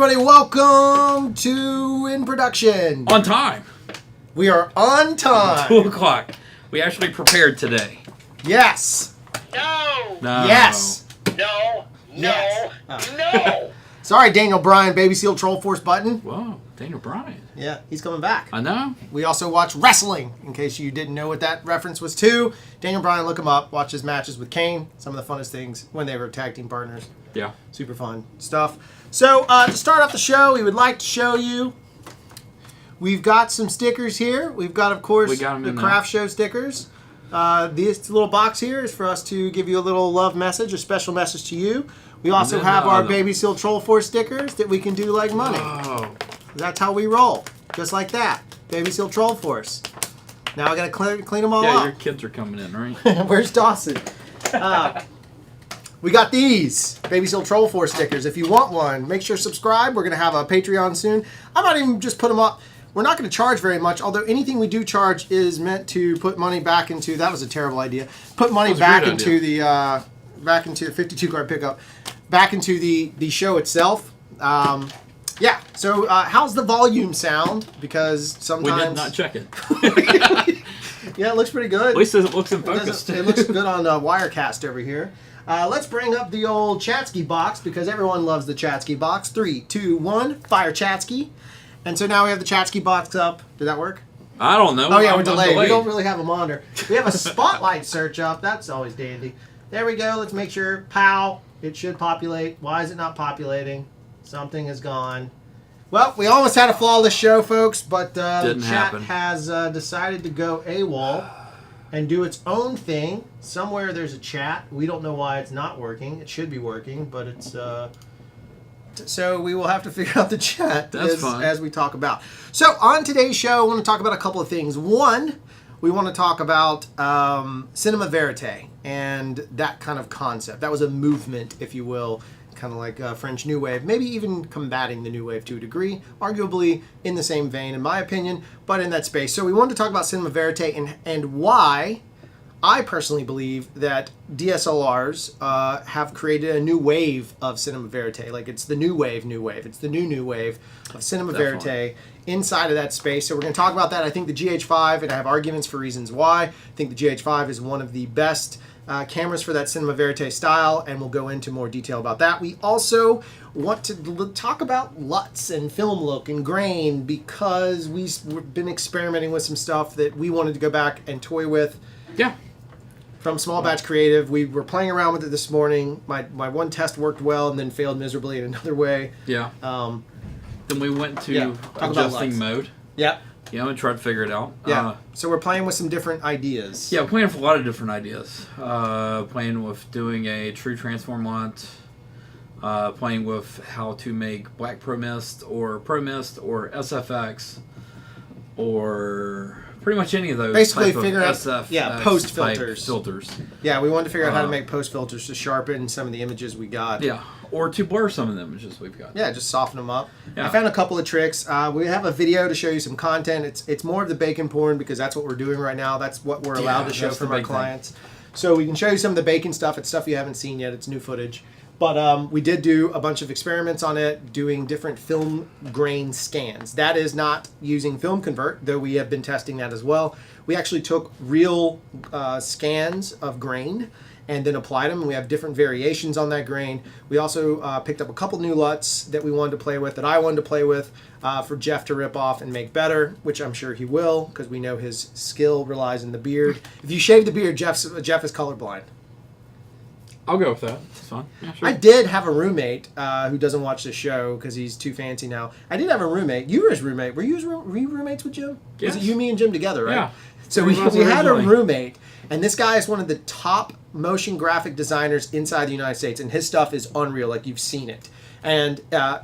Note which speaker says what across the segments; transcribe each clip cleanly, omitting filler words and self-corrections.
Speaker 1: everybody. Welcome to In Production.
Speaker 2: On time.
Speaker 1: We are on time.
Speaker 2: 2 o'clock. We actually prepared today.
Speaker 1: Yes.
Speaker 3: No.
Speaker 2: No.
Speaker 1: Yes.
Speaker 3: No.
Speaker 1: Yes.
Speaker 3: No.
Speaker 1: Sorry, Daniel Bryan, Baby Seal Troll Force Button.
Speaker 2: Whoa, Daniel Bryan.
Speaker 1: Yeah, he's coming back.
Speaker 2: I know.
Speaker 1: We also watch wrestling, in case you didn't know what that reference was to. Daniel Bryan, look him up. Watch his matches with Kane. Some of the funnest things when they were tag team partners.
Speaker 2: Yeah.
Speaker 1: Super fun stuff. So, to start off the show, we would like to show you, we've got some stickers here. We've got, of course, the CRFTSHO stickers. This little box here is for us to give you a little love message, a special message to you. We also have our Baby Seal Troll Force stickers that we can do like money.
Speaker 2: Oh.
Speaker 1: That's how we roll. Just like that. Baby Seal Troll Force. Now I gotta clean them all
Speaker 2: Yeah,
Speaker 1: up.
Speaker 2: your kids are coming in, right?
Speaker 1: Where's Dawson? We got these Baby Seal Troll Force stickers. If you want one, make sure to subscribe. We're gonna have a Patreon soon. I might even just put them up. We're not going to charge very much, although anything we do charge is meant to put money back into. That was a terrible idea. Put money back into the 52 card pickup, back into the show itself. Yeah. So how's the volume sound? Because sometimes
Speaker 2: We did not check it.
Speaker 1: Yeah, it looks pretty good.
Speaker 2: At least it looks in focus.
Speaker 1: It looks good on Wirecast over here. Let's bring up the old Chatsky box because everyone loves the Chatsky box. 3, 2, 1, fire Chatsky. And so now we have the Chatsky box up. Did that work?
Speaker 2: I don't know.
Speaker 1: Oh, yeah, we're delayed. We don't really have a monitor. We have a spotlight search up. That's always dandy. There we go. Let's make sure. Pow. It should populate. Why is it not populating? Something is gone. Well, we almost had a flawless show, folks, but the chat has decided to go AWOL and do its own thing. Somewhere there's a chat. We don't know why it's not working. It should be working, but it's... So we will have to figure out the chat as we talk about. So on today's show, I want to talk about a couple of things. One, we want to talk about Cinema Verite and that kind of concept. That was a movement, if you will, kind of like French New Wave, maybe even combating the New Wave to a degree, arguably in the same vein, in my opinion, but in that space. So we wanted to talk about Cinema Verite and why I personally believe that DSLRs have created a new wave of Cinema Verite. Like, it's the new wave. It's the new wave of Cinema Verite inside of that space. So we're going to talk about that. I think the GH5, and I have arguments for reasons why. I think the GH5 is one of the best cameras for that Cinema Verite style, and we'll go into more detail about that. We also want to talk about LUTs and film look and grain because we've been experimenting with some stuff that we wanted to go back and toy with.
Speaker 2: Yeah.
Speaker 1: From Small Batch Creative. We were playing around with it this morning. My one test worked well and then failed miserably in another way.
Speaker 2: Yeah. Then we went to adjusting mode.
Speaker 1: Yeah.
Speaker 2: You know, and tried to figure it out.
Speaker 1: Yeah. So we're playing with some different ideas.
Speaker 2: Yeah, we're playing with a lot of different ideas. Playing with doing a true transform LUT. Playing with how to make Black Pro Mist or SFX or... pretty much any of those.
Speaker 1: Basically figure out post
Speaker 2: filters.
Speaker 1: Yeah, we wanted to figure out how to make post filters to sharpen some of the images we got.
Speaker 2: Yeah, or to blur some of the images we've got.
Speaker 1: Yeah, just soften them up.
Speaker 2: Yeah.
Speaker 1: I found a couple of tricks. We have a video to show you some content. It's more of the bacon porn because that's what we're doing right now. That's what we're allowed to show from our clients. So we can show you some of the bacon stuff. It's stuff you haven't seen yet. It's new footage. But we did do a bunch of experiments on it, doing different film grain scans. That is not using Film Convert, though we have been testing that as well. We actually took real scans of grain and then applied them. And we have different variations on that grain. We also picked up a couple new LUTs that we wanted to play with, that I wanted to play with, for Jeff to rip off and make better, which I'm sure he will, because we know his skill relies in the beard. If you shave the beard, Jeff is colorblind.
Speaker 2: I'll go with that. It's fine. Yeah, sure.
Speaker 1: I did have a roommate who doesn't watch the show because he's too fancy now. I did have a roommate. You were his roommate. Were you roommates with Jim?
Speaker 2: Yes.
Speaker 1: Was it you, me, and Jim together, right?
Speaker 2: Yeah.
Speaker 1: So we had a roommate, and this guy is one of the top motion graphic designers inside the United States, and his stuff is unreal. Like, you've seen it. And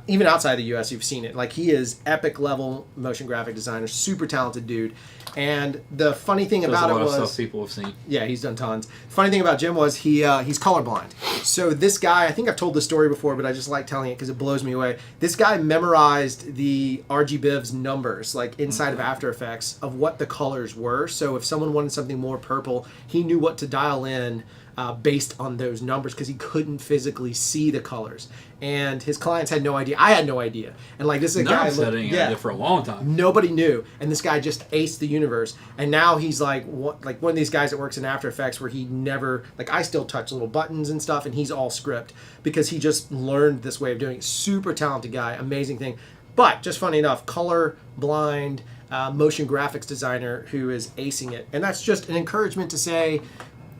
Speaker 1: even outside the U.S., you've seen it. Like, he is epic level motion graphic designer, super talented dude. And the funny thing about it was...
Speaker 2: a lot of stuff people have seen.
Speaker 1: Yeah, he's done tons. Funny thing about Jim was he's colorblind. So this guy, I think I've told this story before, but I just like telling it because it blows me away. This guy memorized the RGBIV's numbers, like inside of After Effects, of what the colors were. So if someone wanted something more purple, he knew what to dial in based on those numbers because he couldn't physically see the colors. And his clients had no idea. I had no idea. And like, this is a guy
Speaker 2: Setting it for a long time.
Speaker 1: Nobody knew, and this guy just aced the universe. And now he's like one of these guys that works in After Effects, where he never, like, I still touch little buttons and stuff, and he's all script because he just learned this way of doing it. Super talented guy, amazing thing. But just funny enough, color blind motion graphics designer who is acing it, and that's just an encouragement to say,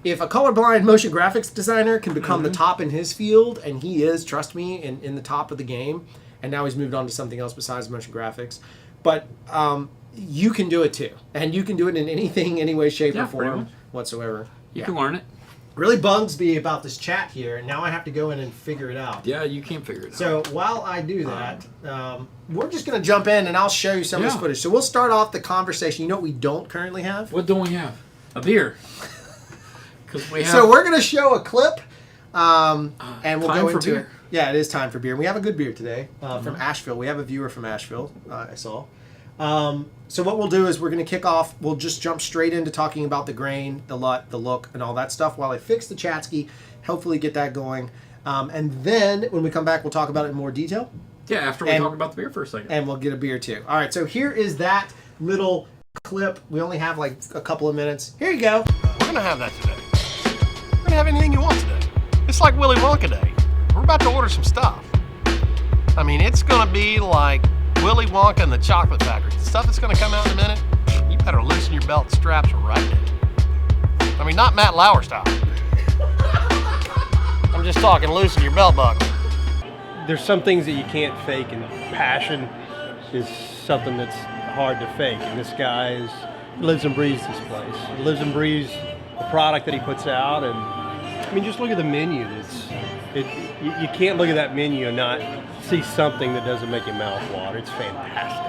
Speaker 1: if a colorblind motion graphics designer can become the top in his field, and he is, trust me, in the top of the game, and now he's moved on to something else besides motion graphics, but you can do it too. And you can do it in anything, any way, shape, or form whatsoever.
Speaker 2: You can learn it.
Speaker 1: Really bugs me about this chat here, and now I have to go in and figure it out.
Speaker 2: Yeah, you can't figure it out.
Speaker 1: So while I do that, we're just going to jump in, and I'll show you some of this footage. So we'll start off the conversation. You know what we don't currently have?
Speaker 2: What don't we have? A beer.
Speaker 1: So we're going to show a clip, and we'll go into
Speaker 2: beer.
Speaker 1: it. Yeah, it is time for beer. We have a good beer today from Asheville. We have a viewer from Asheville, I saw. So what we'll do is we're going to kick off. We'll just jump straight into talking about the grain, the LUT, the look, and all that stuff while I fix the Chatsky, hopefully get that going. And then when we come back, we'll talk about it in more detail.
Speaker 2: Yeah, after we talk about the beer for a second.
Speaker 1: And we'll get a beer too. All right, so here is that little clip. We only have like a couple of minutes. Here you go.
Speaker 4: We're gonna have that today. We're gonna have anything you want today. It's like Willy Wonka Day. We're about to order some stuff. I mean, it's gonna be like Willy Wonka and the Chocolate Factory. The stuff that's gonna come out in a minute, you better loosen your belt straps right now. I mean, not Matt Lauer style. I'm just talking loosen your belt buckle.
Speaker 5: There's some things that you can't fake, and passion is something that's hard to fake. And this guy lives and breathes this place. He lives and breathes the product that he puts out. And I mean, just look at the menu. You can't look at that menu and not see something that doesn't make your mouth water. It's fantastic.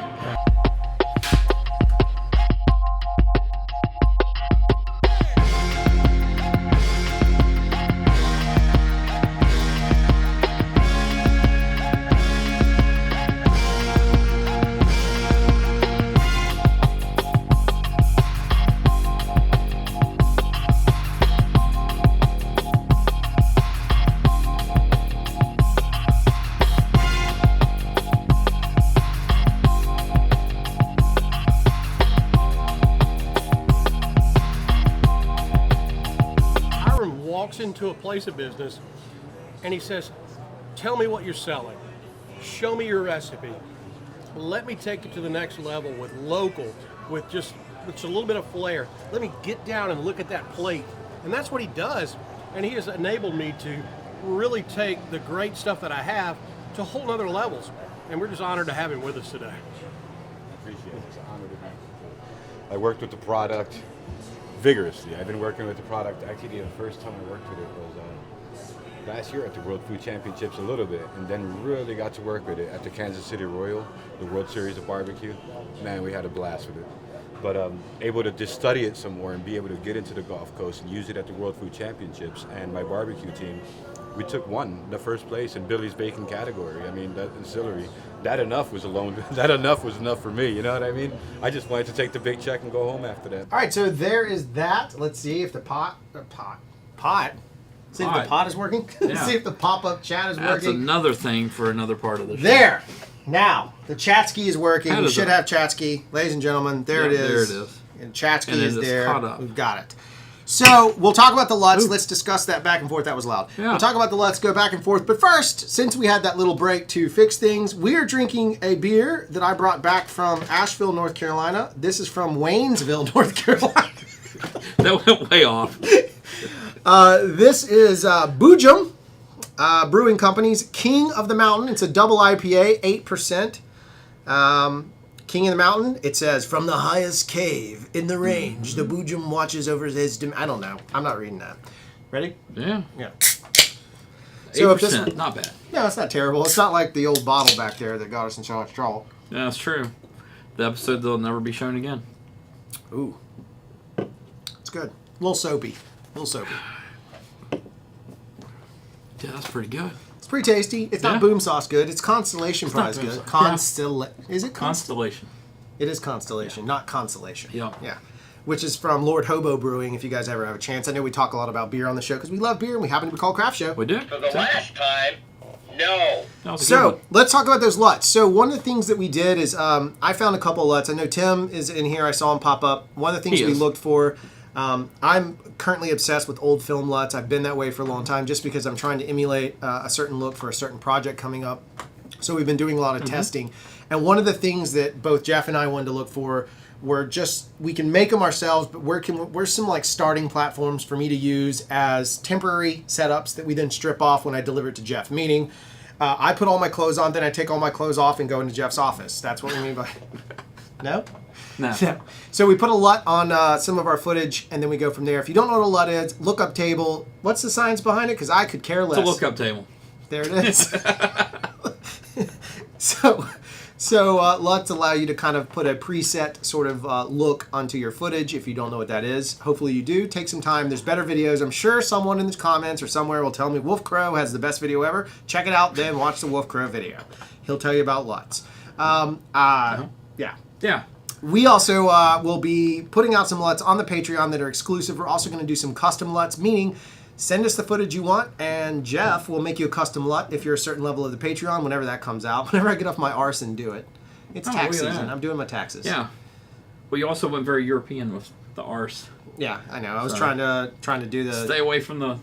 Speaker 5: Walks into a place of business and he says, tell me what you're selling. Show me your recipe. Let me take it to the next level with local, with just a little bit of flair. Let me get down and look at that plate. And that's what he does. And he has enabled me to really take the great stuff that I have to whole nother levels. And we're just honored to have him with us today.
Speaker 6: Appreciate it. It's an honor to be. I worked with the product vigorously. I've been working with the product. Actually, the first time I worked with it was last year at the World Food Championships a little bit, and then really got to work with it at the Kansas City Royal, the World Series of Barbecue. Man, we had a blast with it. But able to just study it some more and be able to get into the Gulf Coast and use it at the World Food Championships, and my barbecue team, we took the first place in Billy's Bacon category. I mean, that ancillary, that enough was enough for me, you know what I mean? I just wanted to take the big check and go home after that.
Speaker 1: All right, so there is that. Let's see if the pot. See if the pot is working.
Speaker 2: Yeah.
Speaker 1: See if the pop-up chat is
Speaker 2: That's
Speaker 1: working.
Speaker 2: another thing for another part of the show.
Speaker 1: There. Now, the Chatsky is working.
Speaker 2: How
Speaker 1: We
Speaker 2: does
Speaker 1: should
Speaker 2: it-
Speaker 1: have Chatsky. Ladies and gentlemen, there it is.
Speaker 2: There it is.
Speaker 1: And Chatsky
Speaker 2: And it
Speaker 1: is
Speaker 2: is
Speaker 1: there.
Speaker 2: caught up.
Speaker 1: We've got it. So, we'll talk about the LUTs.
Speaker 2: Ooh.
Speaker 1: Let's discuss that back and forth. That was loud.
Speaker 2: Yeah.
Speaker 1: We'll talk about the LUTs, go back and forth. But first, since we had that little break to fix things, we are drinking a beer that I brought back from Asheville, North Carolina. This is from Waynesville, North Carolina.
Speaker 2: That went way off.
Speaker 1: This is Boojum Brewing Company's King of the Mountain. It's a double IPA, 8%. King of the Mountain, it says, from the highest cave in the range, the Boojum watches over his... I don't know. I'm not reading that. Ready?
Speaker 2: Yeah.
Speaker 1: Yeah.
Speaker 2: 8%, not bad.
Speaker 1: No, it's not terrible. It's not like the old bottle back there that got us in so much trouble.
Speaker 2: Yeah, that's true. The episode that'll never be shown again.
Speaker 1: Ooh. It's good. A little soapy.
Speaker 2: Yeah, that's pretty good.
Speaker 1: It's pretty tasty. It's not
Speaker 2: Yeah.
Speaker 1: Boom Sauce good. It's Constellation
Speaker 2: It's not
Speaker 1: Prize
Speaker 2: Boom
Speaker 1: good.
Speaker 2: Sauce.
Speaker 1: Is it
Speaker 2: Constellation.
Speaker 1: It is Constellation, not Consolation.
Speaker 2: Yeah.
Speaker 1: Yeah. which is from Lord Hobo Brewing. If you guys ever have a chance, I know we talk a lot about beer on the show because we love beer and we happen to be called Craft Show.
Speaker 2: We do.
Speaker 3: For the last time, no.
Speaker 2: That was a good
Speaker 1: So
Speaker 2: one.
Speaker 1: let's talk about those LUTs. So one of the things that we did is I found a couple of LUTs. I know Tim is in here. I saw him pop up. One of the things
Speaker 2: He
Speaker 1: we
Speaker 2: is.
Speaker 1: looked for. I'm currently obsessed with old film LUTs. I've been that way for a long time just because I'm trying to emulate a certain look for a certain project coming up. So we've been doing a lot of testing. And one of the things that both Jeff and I wanted to look for were just, we can make them ourselves, but where's some like starting platforms for me to use as temporary setups that we then strip off when I deliver it to Jeff. Meaning, I put all my clothes on, then I take all my clothes off and go into Jeff's office. That's what we mean by... No?
Speaker 2: No.
Speaker 1: No. So we put a LUT on some of our footage, and then we go from there. If you don't know what a LUT is, lookup table. What's the science behind it? Because I could care less.
Speaker 2: It's a lookup table.
Speaker 1: There it is. So LUTs allow you to kind of put a preset sort of look onto your footage. If you don't know what that is, hopefully you do. Take some time. There's better videos. I'm sure someone in the comments or somewhere will tell me Wolf Crow has the best video ever. Check it out, then watch the Wolf Crow video. He'll tell you about LUTs. Yeah.
Speaker 2: Yeah.
Speaker 1: We also will be putting out some LUTs on the Patreon that are exclusive. We're also going to do some custom LUTs, meaning send us the footage you want, and Jeff will make you a custom LUT if you're a certain level of the Patreon, whenever that comes out. Whenever I get off my arse and do it. It's
Speaker 2: Oh,
Speaker 1: tax
Speaker 2: look at
Speaker 1: season.
Speaker 2: that.
Speaker 1: I'm doing my taxes.
Speaker 2: Yeah. Well, you also went very European with the arse.
Speaker 1: Yeah, I know. I was
Speaker 2: So-
Speaker 1: trying to do the...
Speaker 2: Stay away from the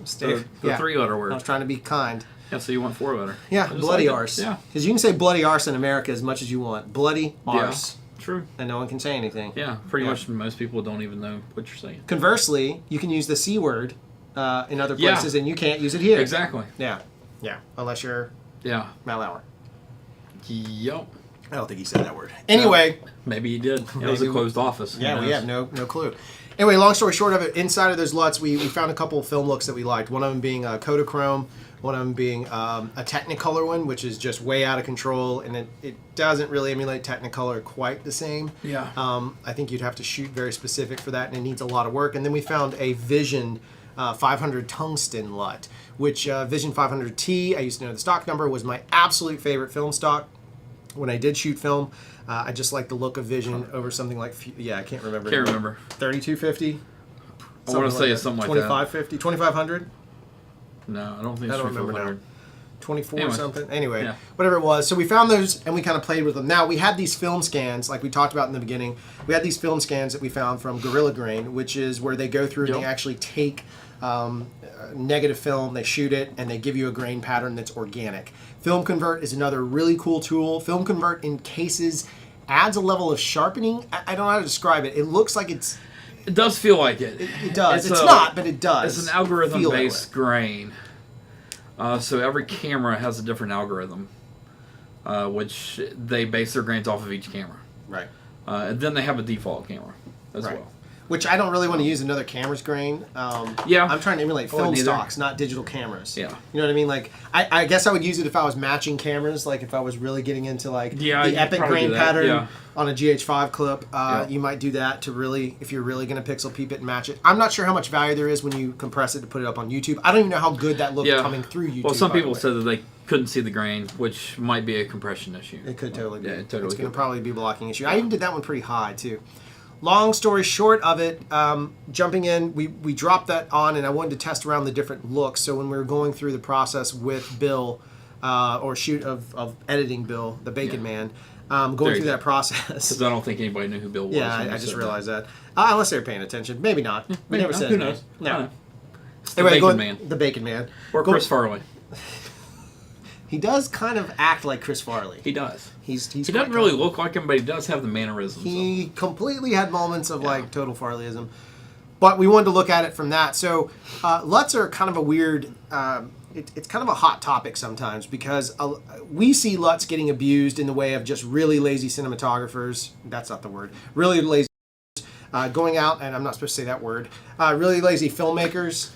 Speaker 1: yeah.
Speaker 2: 3-letter
Speaker 1: I
Speaker 2: word.
Speaker 1: was trying to be kind.
Speaker 2: Yeah, so you want 4-letter.
Speaker 1: Yeah,
Speaker 2: I just
Speaker 1: bloody
Speaker 2: like it.
Speaker 1: arse.
Speaker 2: Yeah.
Speaker 1: Because you can say bloody arse in America as much as you want. Bloody arse.
Speaker 2: True.
Speaker 1: And no one can say anything.
Speaker 2: Yeah, pretty
Speaker 1: Yeah.
Speaker 2: much most people don't even know what you're saying.
Speaker 1: Conversely, you can use the C word in other
Speaker 2: Yeah.
Speaker 1: places, and you can't use it here.
Speaker 2: Exactly.
Speaker 1: Yeah. Yeah. Unless you're
Speaker 2: Yeah.
Speaker 1: Mal Lauer.
Speaker 2: Yep.
Speaker 1: I don't think he said that word. Anyway,
Speaker 2: Maybe you did. It was a
Speaker 1: Maybe-
Speaker 2: closed office.
Speaker 1: yeah,
Speaker 2: Who
Speaker 1: we
Speaker 2: knows?
Speaker 1: have no clue. Anyway, long story short of it, inside of those LUTs, we found a couple of film looks that we liked. One of them being Kodachrome, one of them being a Technicolor one, which is just way out of control, and it doesn't really emulate Technicolor quite the same.
Speaker 2: Yeah.
Speaker 1: I think you'd have to shoot very specific for that, and it needs a lot of work. And then we found a Vision 500 tungsten LUT, which Vision 500T, I used to know the stock number, was my absolute favorite film stock. When I did shoot film, I just like the look of Vision over something like, I can't remember.
Speaker 2: Can't remember.
Speaker 1: 3250?
Speaker 2: I want to say it's something like that.
Speaker 1: 2550? 2500?
Speaker 2: No, I don't think
Speaker 1: I
Speaker 2: it's
Speaker 1: don't remember
Speaker 2: 2400.
Speaker 1: now. 24
Speaker 2: Anyway.
Speaker 1: something? Anyway,
Speaker 2: Yeah.
Speaker 1: whatever it was. So we found those and we kind of played with them. Now, we had these film scans, like we talked about in the beginning. We had these film scans that we found from Gorilla Grain, which is where they go through and they
Speaker 2: Yep.
Speaker 1: actually take negative film, they shoot it, and they give you a grain pattern that's organic. Film Convert is another really cool tool. Film Convert in cases adds a level of sharpening. I don't know how to describe it. It looks like it
Speaker 2: does feel like it.
Speaker 1: does. It's not, but it does.
Speaker 2: It's an
Speaker 1: feel that
Speaker 2: algorithm-based
Speaker 1: way.
Speaker 2: grain. So every camera has a different algorithm, which they base their grains off of each camera.
Speaker 1: Right.
Speaker 2: And then they have a default camera as
Speaker 1: Right.
Speaker 2: well.
Speaker 1: Which I don't really want to use another camera's grain.
Speaker 2: Yeah.
Speaker 1: I'm trying to emulate
Speaker 2: Oh,
Speaker 1: film
Speaker 2: neither.
Speaker 1: stocks, not digital cameras.
Speaker 2: Yeah.
Speaker 1: You know what I mean? Like, I guess I would use it if I was matching cameras, like if I was really getting into like
Speaker 2: Yeah,
Speaker 1: the
Speaker 2: you'd
Speaker 1: epic
Speaker 2: probably
Speaker 1: grain
Speaker 2: do that,
Speaker 1: pattern
Speaker 2: yeah.
Speaker 1: on a GH5 clip.
Speaker 2: Yeah.
Speaker 1: You might do that to really, if you're really going to pixel peep it and match it. I'm not sure how much value there is when you compress it to put it up on YouTube. I don't even know how good that looked
Speaker 2: Yeah.
Speaker 1: coming through YouTube.
Speaker 2: Well, some
Speaker 1: by the
Speaker 2: people
Speaker 1: way.
Speaker 2: said that they couldn't see the grain, which might be a compression issue.
Speaker 1: It could totally be.
Speaker 2: Yeah, it totally
Speaker 1: It's going
Speaker 2: could
Speaker 1: to probably be a blocking issue. I even did that one pretty high, too. Long story short of it, jumping in, we dropped that on, and I wanted to test around the different looks. So when we were going through the process with Bill, or shoot of editing Bill, the Bacon Man, going
Speaker 2: There you
Speaker 1: through
Speaker 2: go.
Speaker 1: that process.
Speaker 2: Because I don't think anybody knew who Bill was.
Speaker 1: Yeah,
Speaker 2: when
Speaker 1: I
Speaker 2: they
Speaker 1: just
Speaker 2: said
Speaker 1: realized that. Unless they were paying attention. Maybe not. We
Speaker 2: Maybe
Speaker 1: never
Speaker 2: not.
Speaker 1: said
Speaker 2: Who
Speaker 1: his name.
Speaker 2: knows? I don't
Speaker 1: No.
Speaker 2: know. It's the
Speaker 1: Anyway,
Speaker 2: Bacon
Speaker 1: going-
Speaker 2: Man.
Speaker 1: The Bacon Man.
Speaker 2: Or
Speaker 1: Go-
Speaker 2: Chris Farley.
Speaker 1: He does kind of act like Chris Farley.
Speaker 2: He does.
Speaker 1: He's
Speaker 2: He
Speaker 1: quite
Speaker 2: doesn't really
Speaker 1: comfortable.
Speaker 2: look like him, but he does have the mannerisms.
Speaker 1: He completely had moments of like total Farleyism, but we wanted to look at it from that. So LUTs are kind of a weird. It's kind of a hot topic sometimes because we see LUTs getting abused in the way of just really lazy cinematographers. That's not the word. Really lazy. Going out, and I'm not supposed to say that word. Really lazy filmmakers,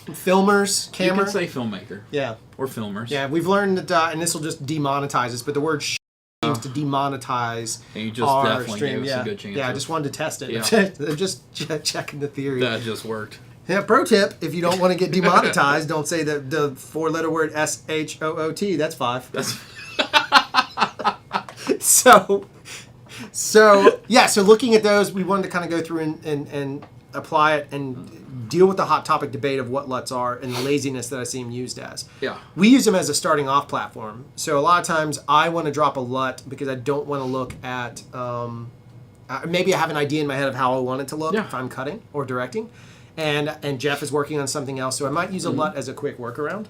Speaker 1: filmers,
Speaker 2: You
Speaker 1: camera.
Speaker 2: can say filmmaker.
Speaker 1: Yeah,
Speaker 2: Or filmers.
Speaker 1: yeah. We've learned that, and this will just demonetize us, but the word seems to demonetize
Speaker 2: And you just
Speaker 1: our
Speaker 2: definitely
Speaker 1: stream.
Speaker 2: gave us
Speaker 1: Yeah,
Speaker 2: a good chance.
Speaker 1: yeah. I
Speaker 2: of-
Speaker 1: just wanted to test it.
Speaker 2: Yeah.
Speaker 1: I'm just checking the theory.
Speaker 2: That just worked.
Speaker 1: Yeah. Pro tip: if you don't want to get demonetized, don't say the four-letter word SHOOT. That's 5.
Speaker 2: That's
Speaker 1: So So looking at those, we wanted to kind of go through and apply it and deal with the hot topic debate of what LUTs are and the laziness that I see them used as.
Speaker 2: Yeah.
Speaker 1: We use them as a starting off platform. So a lot of times I want to drop a LUT because I don't want to look at, maybe I have an idea in my head of how I want it to look if I'm cutting or directing. And Jeff is working on something else. So I might use a LUT as a quick workaround.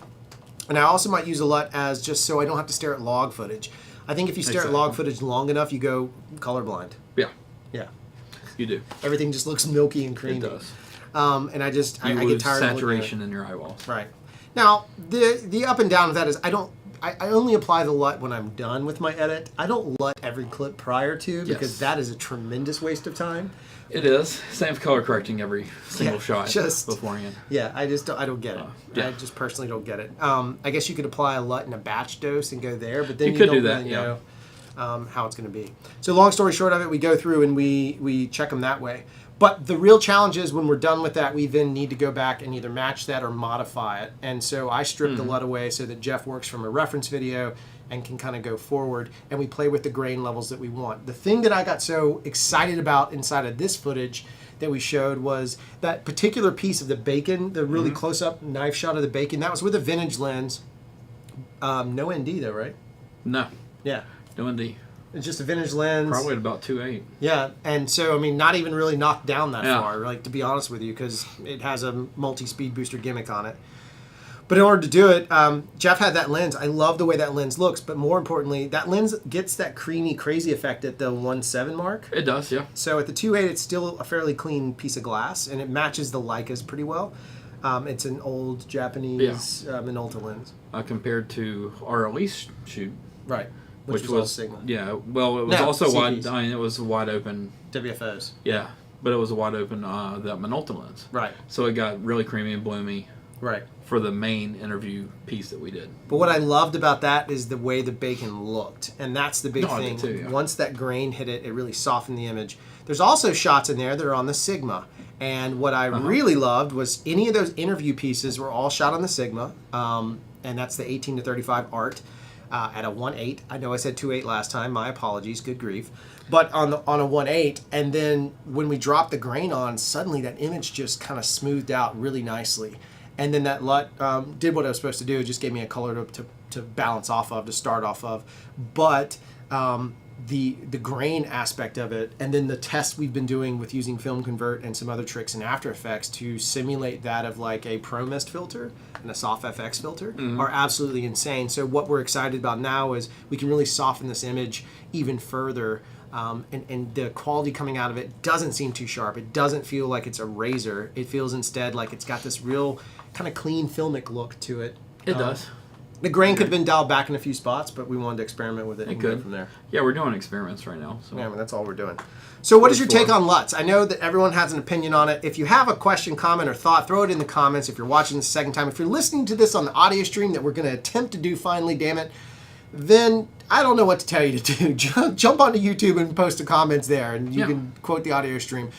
Speaker 1: And I also might use a LUT as just so I don't have to stare at log footage. I think if you stare at log footage long enough, you go colorblind.
Speaker 2: Yeah.
Speaker 1: Yeah.
Speaker 2: You do.
Speaker 1: Everything just looks milky and creamy.
Speaker 2: It does.
Speaker 1: And I get tired of looking at it.
Speaker 2: Saturation in your eyeballs.
Speaker 1: Right. Now, the up and down of that is I only apply the LUT when I'm done with my edit. I don't LUT every clip prior to because that is a tremendous waste of time.
Speaker 2: It is. Same with color correcting every single shot
Speaker 1: just
Speaker 2: beforehand.
Speaker 1: Yeah, I don't get it. I just personally don't get it. I guess you could apply a LUT in a batch dose and go there, but then you don't really know how it's going to be. So long story short of it, we go through and we check them that way. But the real challenge is when we're done with that, we then need to go back and either match that or modify it. And so I strip the LUT away so that Jeff works from a reference video and can kind of go forward, and we play with the grain levels that we want. The thing that I got so excited about inside of this footage that we showed was that particular piece of the bacon, the really close-up knife shot of the bacon. That was with a vintage lens. No ND though, right?
Speaker 2: No.
Speaker 1: Yeah.
Speaker 2: No ND.
Speaker 1: It's just a vintage lens.
Speaker 2: Probably at about 2.8.
Speaker 1: Yeah, and so, I mean, not even really knocked down that far, like, to be honest with you, because it has a multi-speed booster gimmick on it. But in order to do it, Jeff had that lens. I love the way that lens looks, but more importantly, that lens gets that creamy, crazy effect at the 1.7 mark.
Speaker 2: It does, yeah.
Speaker 1: So at the 2.8, it's still a fairly clean piece of glass, and it matches the Leicas pretty well. It's an old Japanese Minolta lens.
Speaker 2: Compared to our release shoot.
Speaker 1: Right.
Speaker 2: Which
Speaker 1: was all
Speaker 2: was
Speaker 1: Sigma.
Speaker 2: Yeah, well, it was also
Speaker 1: CPs.
Speaker 2: wide. I mean, it was wide open.
Speaker 1: WFOs.
Speaker 2: Yeah, but it was a wide open that Minolta lens.
Speaker 1: Right.
Speaker 2: So it got really creamy and bloomy.
Speaker 1: Right.
Speaker 2: For the main interview piece that we did.
Speaker 1: But what I loved about that is the way the bacon looked, and that's the big thing.
Speaker 2: I did too, yeah.
Speaker 1: Once that grain hit it, it really softened the image. There's also shots in there that are on the Sigma, and what I really loved was any of those interview pieces were all shot on the Sigma, and that's the 18 to 35 art. At a 1.8. I know I said 2.8 last time. My apologies. Good grief. But on a 1.8, and then when we dropped the grain on, suddenly that image just kind of smoothed out really nicely. And then that LUT did what I was supposed to do. It just gave me a color to balance off of, to start off of. But the grain aspect of it, and then the test we've been doing with using Film Convert and some other tricks in After Effects to simulate that of like a Pro Mist filter and a Soft FX filter are absolutely insane. So what we're excited about now is we can really soften this image even further, and the quality coming out of it doesn't seem too sharp. It doesn't feel like it's a razor. It feels instead like it's got this real kind of clean filmic look to it.
Speaker 2: It does.
Speaker 1: The grain could have been dialed back in a few spots, but we wanted to experiment with it and go from there.
Speaker 2: Yeah, we're doing experiments right now. So.
Speaker 1: Yeah, I mean, that's all we're doing. So what is your take on LUTs? I know that everyone has an opinion on it. If you have a question, comment, or thought, throw it in the comments. If you're watching this the second time, if you're listening to this on the audio stream that we're going to attempt to do finally, damn it, then I don't know what to tell you to do. Jump onto YouTube and post the comments there, and you can quote the audio stream.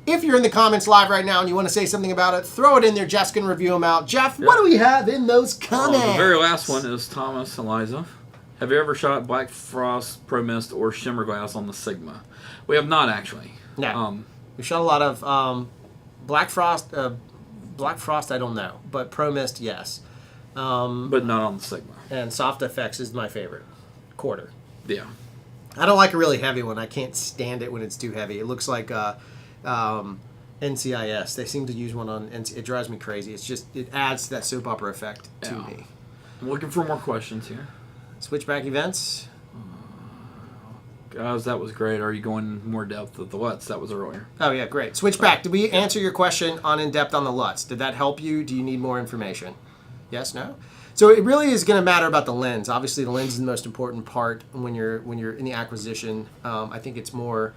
Speaker 1: If you're in the comments live right now and you want to say something about it, throw it in there. Jeff's going to review them out. Jeff, what do we have in those comments?
Speaker 2: The very last one is Thomas Eliza. Have you ever shot Black Frost, Pro Mist, or Shimmer Glass on the Sigma? We have not, actually.
Speaker 1: No. We shot a lot of Black Frost. Black Frost, I don't know. But Pro Mist, yes.
Speaker 2: But not on the Sigma.
Speaker 1: And Soft FX is my favorite. Quarter.
Speaker 2: Yeah.
Speaker 1: I don't like a really heavy one. I can't stand it when it's too heavy. It looks like NCIS. They seem to use one on NCIS. It drives me crazy. It's just, it adds that soap opera effect to me.
Speaker 2: I'm looking for more questions here.
Speaker 1: Switchback events.
Speaker 2: Guys, that was great. Are you going more depth with the LUTs? That was earlier.
Speaker 1: Oh, yeah, great. Switchback. Did we answer your question on in-depth on the LUTs? Did that help you? Do you need more information? Yes, no? So it really is going to matter about the lens. Obviously, the lens is the most important part when you're in the acquisition. I think it's more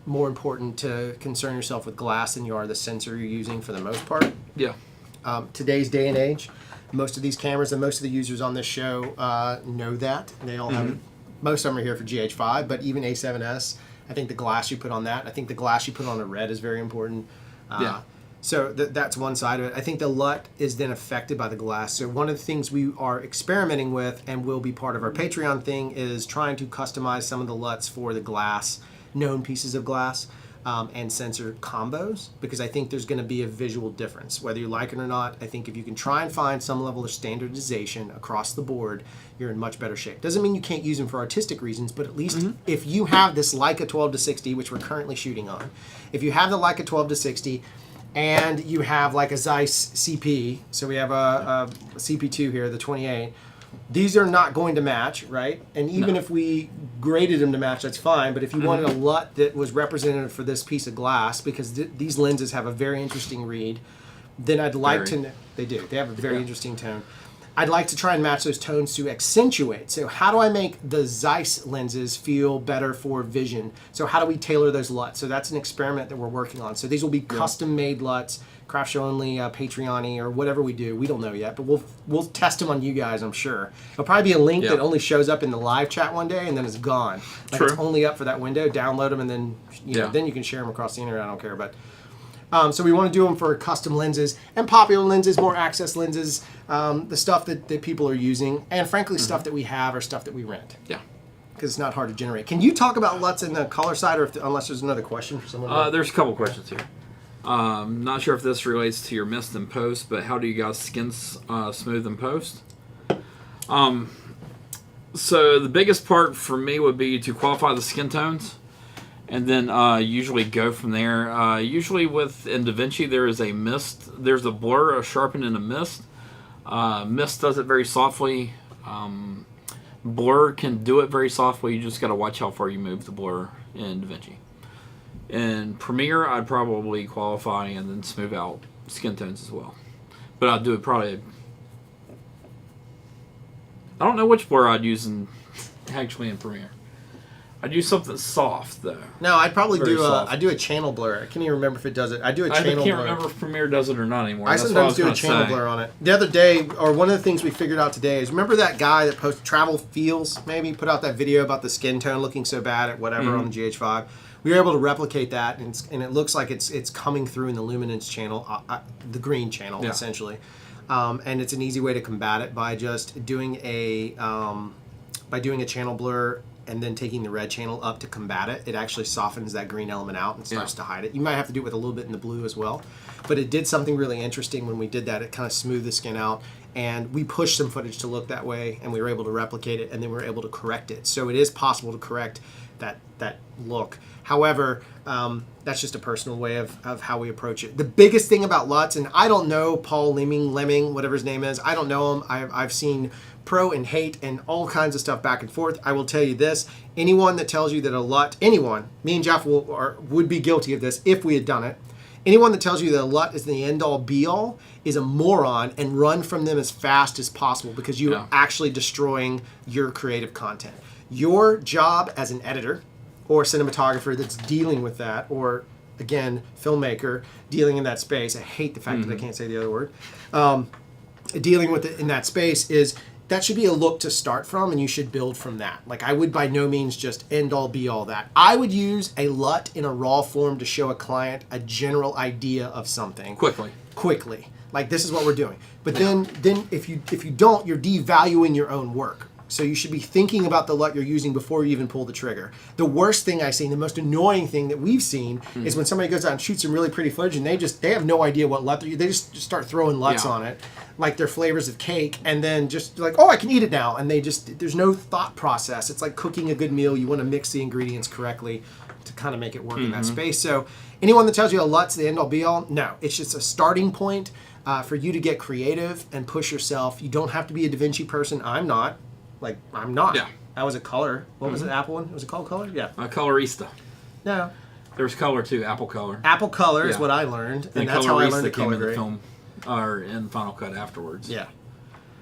Speaker 1: important to concern yourself with glass than you are the sensor you're using for the most part.
Speaker 2: Yeah.
Speaker 1: Today's day and age, most of these cameras and most of the users on this show know that. They all have, most of them are here for GH5, but even A7S, I think the glass you put on that, I think the glass you put on a red is very important. So that's one side of it. I think the LUT is then affected by the glass. So one of the things we are experimenting with and will be part of our Patreon thing is trying to customize some of the LUTs for the glass, known pieces of glass, and sensor combos, because I think there's going to be a visual difference. Whether you like it or not, I think if you can try and find some level of standardization across the board, you're in much better shape. Doesn't mean you can't use them for artistic reasons, but at least if you have this Leica 12-60, which we're currently shooting on, if you have the Leica 12-60, and you have like a Zeiss CP, so we have a CP2 here, the 28. These are not going to match, right? And even if we graded them to match, that's fine. But if you wanted a LUT that was representative for this piece of glass, because these lenses have a very interesting read, then I'd like to. They do. They have a very interesting tone. I'd like to try and match those tones to accentuate. So how do I make the Zeiss lenses feel better for vision? So how do we tailor those LUTs? So that's an experiment that we're working on. So these will be custom-made LUTs, CRFTSHO only, Patreon-y, or whatever we do. We don't know yet, but we'll test them on you guys, I'm sure. It'll probably be a link that only shows up in the live chat one day, and then it's gone. Like it's only up for that window. Download them, and then then you can share them across the internet. I don't care, but. So we want to do them for custom lenses and popular lenses, more access lenses, the stuff that people are using, and frankly, stuff that we have or stuff that we rent.
Speaker 2: Yeah.
Speaker 1: Because it's not hard to generate. Can you talk about LUTs in the color side, or unless there's another question for someone?
Speaker 2: There's a couple questions here. Not sure if this relates to your mist and post, but how do you guys skin smooth in post? So the biggest part for me would be to qualify the skin tones. And then usually go from there. Usually in DaVinci there is a mist. There's a blur, a sharpen, and a mist. Mist does it very softly. Blur can do it very softly. You just got to watch how far you move the blur in DaVinci. In Premiere, I'd probably qualify and then smooth out skin tones as well. But I'd do it probably... I don't know which blur I'd use actually in Premiere. I'd use something soft though.
Speaker 1: No, I'd probably
Speaker 2: Very
Speaker 1: do
Speaker 2: soft.
Speaker 1: I do a channel blur. I can't even remember if it does it. I do a channel blur.
Speaker 2: I can't remember if Premiere does it or not anymore.
Speaker 1: I
Speaker 2: That's
Speaker 1: sometimes
Speaker 2: what
Speaker 1: do
Speaker 2: I
Speaker 1: a
Speaker 2: was
Speaker 1: channel
Speaker 2: gonna say.
Speaker 1: blur on it. The other day, or one of the things we figured out today is, remember that guy that posted Travel Feels, maybe put out that video about the skin tone looking so bad at whatever on the GH5. We were able to replicate that, and it looks like it's coming through in the luminance channel, the green channel essentially, and it's an easy way to combat it by just doing a channel blur and then taking the red channel up to combat it. It actually softens that green element out and starts to hide it. You might have to do it with a little bit in the blue as well. But it did something really interesting when we did that. It kind of smoothed the skin out. And we pushed some footage to look that way, and we were able to replicate it, and then we were able to correct it. So it is possible to correct that look. However, that's just a personal way of how we approach it. The biggest thing about LUTs, and I don't know Paul Lemming, whatever his name is. I don't know him. I've seen pro and hate and all kinds of stuff back and forth. I will tell you this: anyone that tells you that a LUT, me and Jeff would be guilty of this if we had done it. Anyone that tells you that a LUT is the end-all be-all is a moron, and run from them as fast as possible, because you are actually destroying your creative content. Your job as an editor or cinematographer that's dealing with that, or again, filmmaker dealing in that space. I hate the fact that I can't say the other word. Dealing with it in that space is, that should be a look to start from, and you should build from that. Like, I would by no means just end all be all that. I would use a LUT in a raw form to show a client a general idea of something. Quickly. Like, this is what we're doing. But then if you don't, you're devaluing your own work. So you should be thinking about the LUT you're using before you even pull the trigger. The worst thing I've seen, the most annoying thing that we've seen, is when somebody goes out and shoots some really pretty footage, and they have no idea what LUT they're using. They just start throwing LUTs on it, like they're flavors of cake, and then just like, oh, I can eat it now. And there's no thought process. It's like cooking a good meal. You want to mix the ingredients correctly to kind of make it work in that space. So anyone that tells you a LUT's the end all be all, no. It's just a starting point for you to get creative and push yourself. You don't have to be a DaVinci person. I'm not. I'm not.
Speaker 2: Yeah.
Speaker 1: I was a color. What was it, Apple one? Was it called Color? Yeah.
Speaker 2: Colorista.
Speaker 1: No.
Speaker 2: There's Color too, Apple Color.
Speaker 1: Apple Color is what I learned, and that's how I learned to color
Speaker 2: came in the
Speaker 1: grade.
Speaker 2: film, or in Final Cut afterwards.
Speaker 1: Yeah.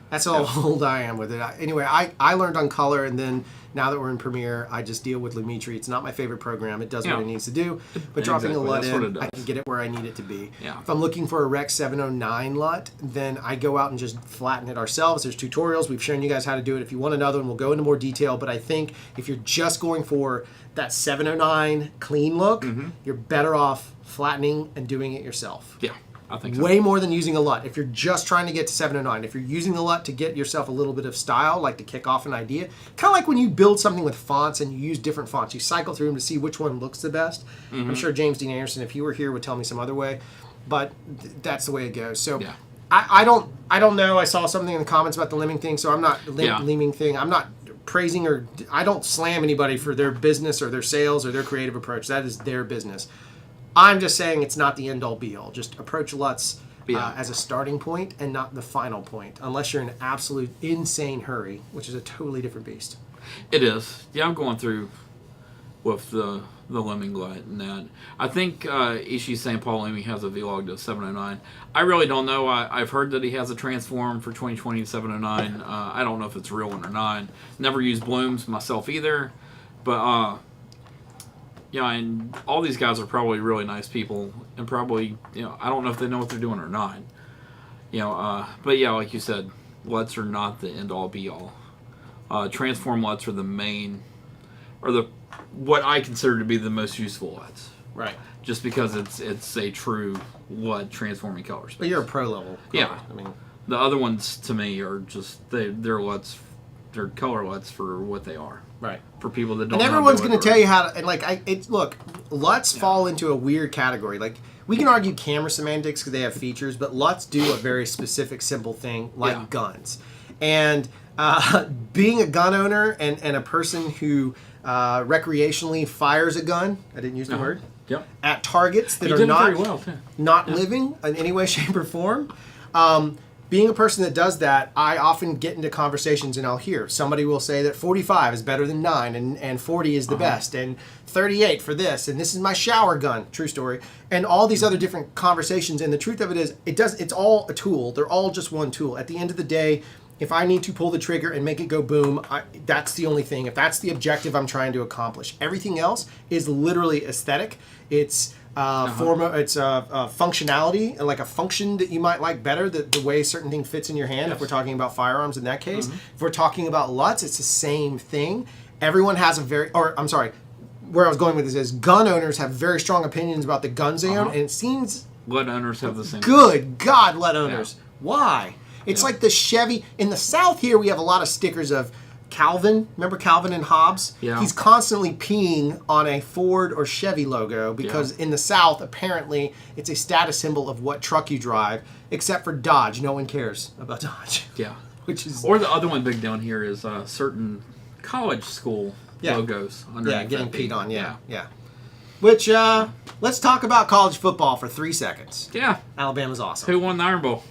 Speaker 1: That's how old I am with it. Anyway, I learned on color, and then now that we're in Premiere, I just deal with Lumetri. It's not my favorite program. It does what it needs to do. But dropping a LUT in, I can get it where I need it to be.
Speaker 2: Yeah.
Speaker 1: If I'm looking for a Rec 709 LUT, then I go out and just flatten it ourselves. There's tutorials. We've shown you guys how to do it. If you want another one, we'll go into more detail. But I think if you're just going for that 709 clean look, you're better off flattening and doing it yourself.
Speaker 2: Yeah. I think so.
Speaker 1: Way more than using a LUT. If you're just trying to get to 709, if you're using the LUT to get yourself a little bit of style, like to kick off an idea, kind of like when you build something with fonts and you use different fonts, you cycle through them to see which one looks the best. I'm sure James Dean Anderson, if he were here, would tell me some other way, but that's the way it goes. So I don't know. I saw something in the comments about the limbing thing, so I'm not limbing thing. I'm not praising or I don't slam anybody for their business or their sales or their creative approach. That is their business. I'm just saying it's not the end-all be-all. Just approach LUTs as a starting point and not the final point, unless you're in an absolute insane hurry, which is a totally different beast.
Speaker 2: It is. Yeah, I'm going through with the limbing LUT and that. I think Ishii St. Paul Limbing has a vlog to 709. I really don't know. I've heard that he has a transform for 2020 709. I don't know if it's a real one or not. Never used blooms myself either, but yeah, and all these guys are probably really nice people, and probably, I don't know if they know what they're doing or not. But yeah, like you said, LUTs are not the end-all, be-all. Transform LUTs are the main, or what I consider to be the most useful LUTs.
Speaker 1: Right.
Speaker 2: Just because it's a true LUT transforming color space.
Speaker 1: But you're a pro level.
Speaker 2: Yeah.
Speaker 1: I mean, the
Speaker 2: other ones to me are just they're LUTs, they're color LUTs for what they are.
Speaker 1: Right.
Speaker 2: For people that don't.
Speaker 1: And everyone's going to tell you how to. And look, LUTs fall into a weird category. Like we can argue camera semantics because they have features, but LUTs do a very specific, simple thing like guns. And being a gun owner and a person who recreationally fires a gun, I didn't use the word.
Speaker 2: Yep.
Speaker 1: At targets that
Speaker 2: you
Speaker 1: are
Speaker 2: did
Speaker 1: not
Speaker 2: very well, too.
Speaker 1: not living in any way, shape, or form. Being a person that does that, I often get into conversations and I'll hear somebody will say that 45 is better than 9 and 40 is the best and 38 for this and this is my shower gun, true story, and all these other different conversations. And the truth of it is, it's all a tool. They're all just one tool. At the end of the day, if I need to pull the trigger and make it go boom, that's the only thing. If that's the objective I'm trying to accomplish, everything else is literally aesthetic. It's functionality, like a function that you might like better, the way certain thing fits in your hand. If we're talking about firearms in that case, if we're talking about LUTs, it's the same thing. Everyone has where I was going with this is gun owners have very strong opinions about the guns they own, and it seems
Speaker 2: LUT owners have the same.
Speaker 1: Good God, LUT owners. Why? It's like the Chevy. In the South here, we have a lot of stickers of Calvin. Remember Calvin and Hobbes?
Speaker 2: Yeah.
Speaker 1: He's constantly peeing on a Ford or Chevy logo because in the South, apparently, it's a status symbol of what truck you drive, except for Dodge. No one cares about Dodge.
Speaker 2: Yeah.
Speaker 1: Which is...
Speaker 2: Or the other one big down here is certain college school logos.
Speaker 1: Yeah, getting peed on. Yeah. Which, let's talk about college football for 3 seconds.
Speaker 2: Yeah.
Speaker 1: Alabama's awesome.
Speaker 2: Who won the Iron Bowl?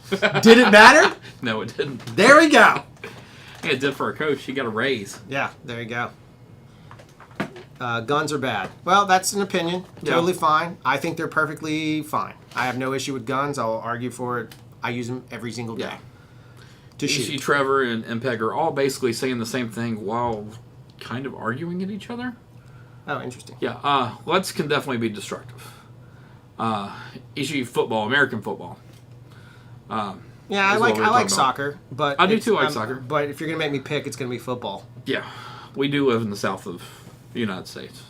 Speaker 1: Did it matter?
Speaker 2: No, it didn't.
Speaker 1: There we go.
Speaker 2: Yeah, it did for our coach. He got a raise.
Speaker 1: Yeah, there you go. Guns are bad. Well, that's an opinion. Totally fine. I think they're perfectly fine. I have no issue with guns. I'll argue for it. I use them every single day. To shoot.
Speaker 2: Trevor, and MPEG are all basically saying the same thing while kind of arguing at each other.
Speaker 1: Oh, interesting.
Speaker 2: Yeah, LUTs can definitely be destructive. Issue football, American football.
Speaker 1: Yeah, I like soccer, but
Speaker 2: I do too like soccer.
Speaker 1: But if you're gonna make me pick, it's gonna be football.
Speaker 2: Yeah, we do live in the south of the United States.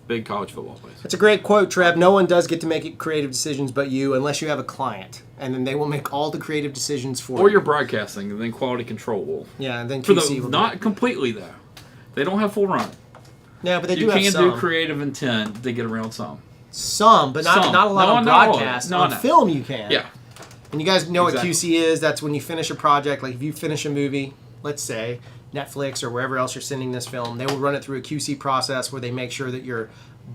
Speaker 2: Big college football place.
Speaker 1: That's a great quote, Trev. No one does get to make creative decisions but you, unless you have a client, and then they will make all the creative decisions for you.
Speaker 2: Or you're broadcasting, and then quality control will.
Speaker 1: Yeah, and then QC will
Speaker 2: not completely though. They don't have full run.
Speaker 1: Yeah, but they do have some.
Speaker 2: You can do creative intent to get around some.
Speaker 1: Some, but not a lot on broadcast. On film, you can.
Speaker 2: Yeah.
Speaker 1: And you guys know what QC is. That's when you finish a project. Like if you finish a movie, let's say Netflix or wherever else you're sending this film, they will run it through a QC process where they make sure that your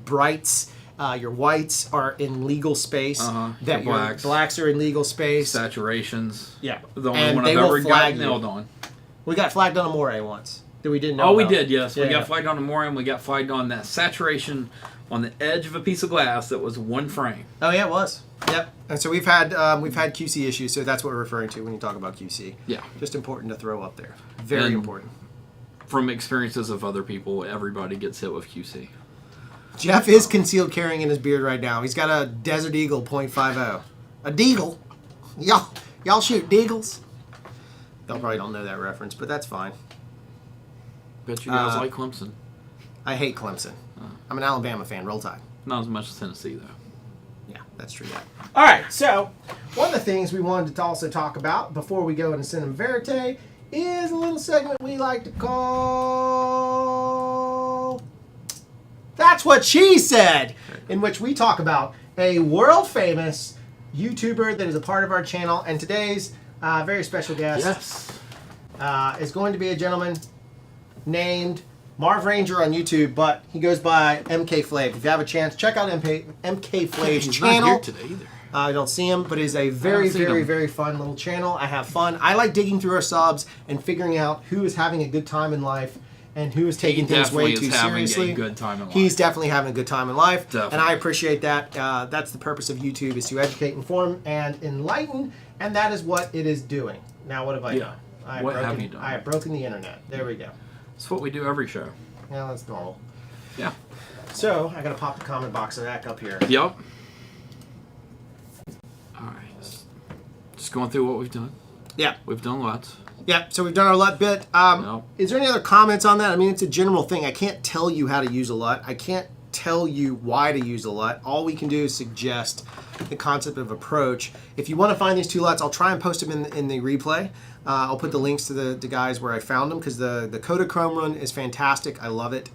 Speaker 1: brights, your whites are in legal space, that your blacks are in legal space,
Speaker 2: saturations.
Speaker 1: Yeah,
Speaker 2: the only one I've ever got nailed on.
Speaker 1: We got flagged on Amore once. that we didn't know
Speaker 2: Oh, we
Speaker 1: about.
Speaker 2: did, yes.
Speaker 1: Yeah,
Speaker 2: We got
Speaker 1: yeah.
Speaker 2: flagged on the more, and we got flagged on that saturation on the edge of a piece of glass that was 1 frame.
Speaker 1: Oh yeah, it was. Yep. And so we've had QC issues, so that's what we're referring to when you talk about QC.
Speaker 2: Yeah.
Speaker 1: Just important to throw up there. Very
Speaker 2: And
Speaker 1: important.
Speaker 2: From experiences of other people, everybody gets hit with QC.
Speaker 1: Jeff is concealed carrying in his beard right now. He's got a Desert Eagle .50. A deagle. Y'all shoot deagles? Y'all probably don't know that reference, but that's fine.
Speaker 2: Bet you guys like Clemson.
Speaker 1: I hate Clemson. I'm an Alabama fan. Roll Tide.
Speaker 2: Not as much as Tennessee, though.
Speaker 1: Yeah, that's true. That. All right, so one of the things we wanted to also talk about before we go into Cinema Verite is a little segment we like to call That's What She Said, in which we talk about a world-famous YouTuber that is a part of our channel, and today's very special guest is going to be a gentleman named Marv Ranger on YouTube, but he goes by MK Flav. If you have a chance, check out MK Flav's
Speaker 2: He's
Speaker 1: channel.
Speaker 2: not here today either.
Speaker 1: I don't see him, but it's a very, very fun little channel. I have fun. I like digging through our subs and figuring out who is having a good time in life and who is taking things way too seriously.
Speaker 2: A good time in life.
Speaker 1: He's definitely having a good time in life,
Speaker 2: Definitely.
Speaker 1: and I appreciate that. That's the purpose of YouTube, is to educate, inform, and enlighten, and that is what it is doing. Now, what have I done?
Speaker 2: What have you done?
Speaker 1: I have broken the internet. There we go.
Speaker 2: It's what we do every show.
Speaker 1: Yeah, that's normal.
Speaker 2: Yeah.
Speaker 1: So, I gotta pop the comment box back up here.
Speaker 2: Yep. Alright. Just going through what we've done.
Speaker 1: Yeah.
Speaker 2: We've done LUTs.
Speaker 1: Yeah, so we've done our LUT bit. Is there any other comments on that? I mean, it's a general thing. I can't tell you how to use a LUT. I can't tell you why to use a LUT. All we can do is suggest the concept of approach. If you want to find these two LUTs, I'll try and post them in the replay. I'll put the links to the guys where I found them, because the Kodachrome run is fantastic. I love it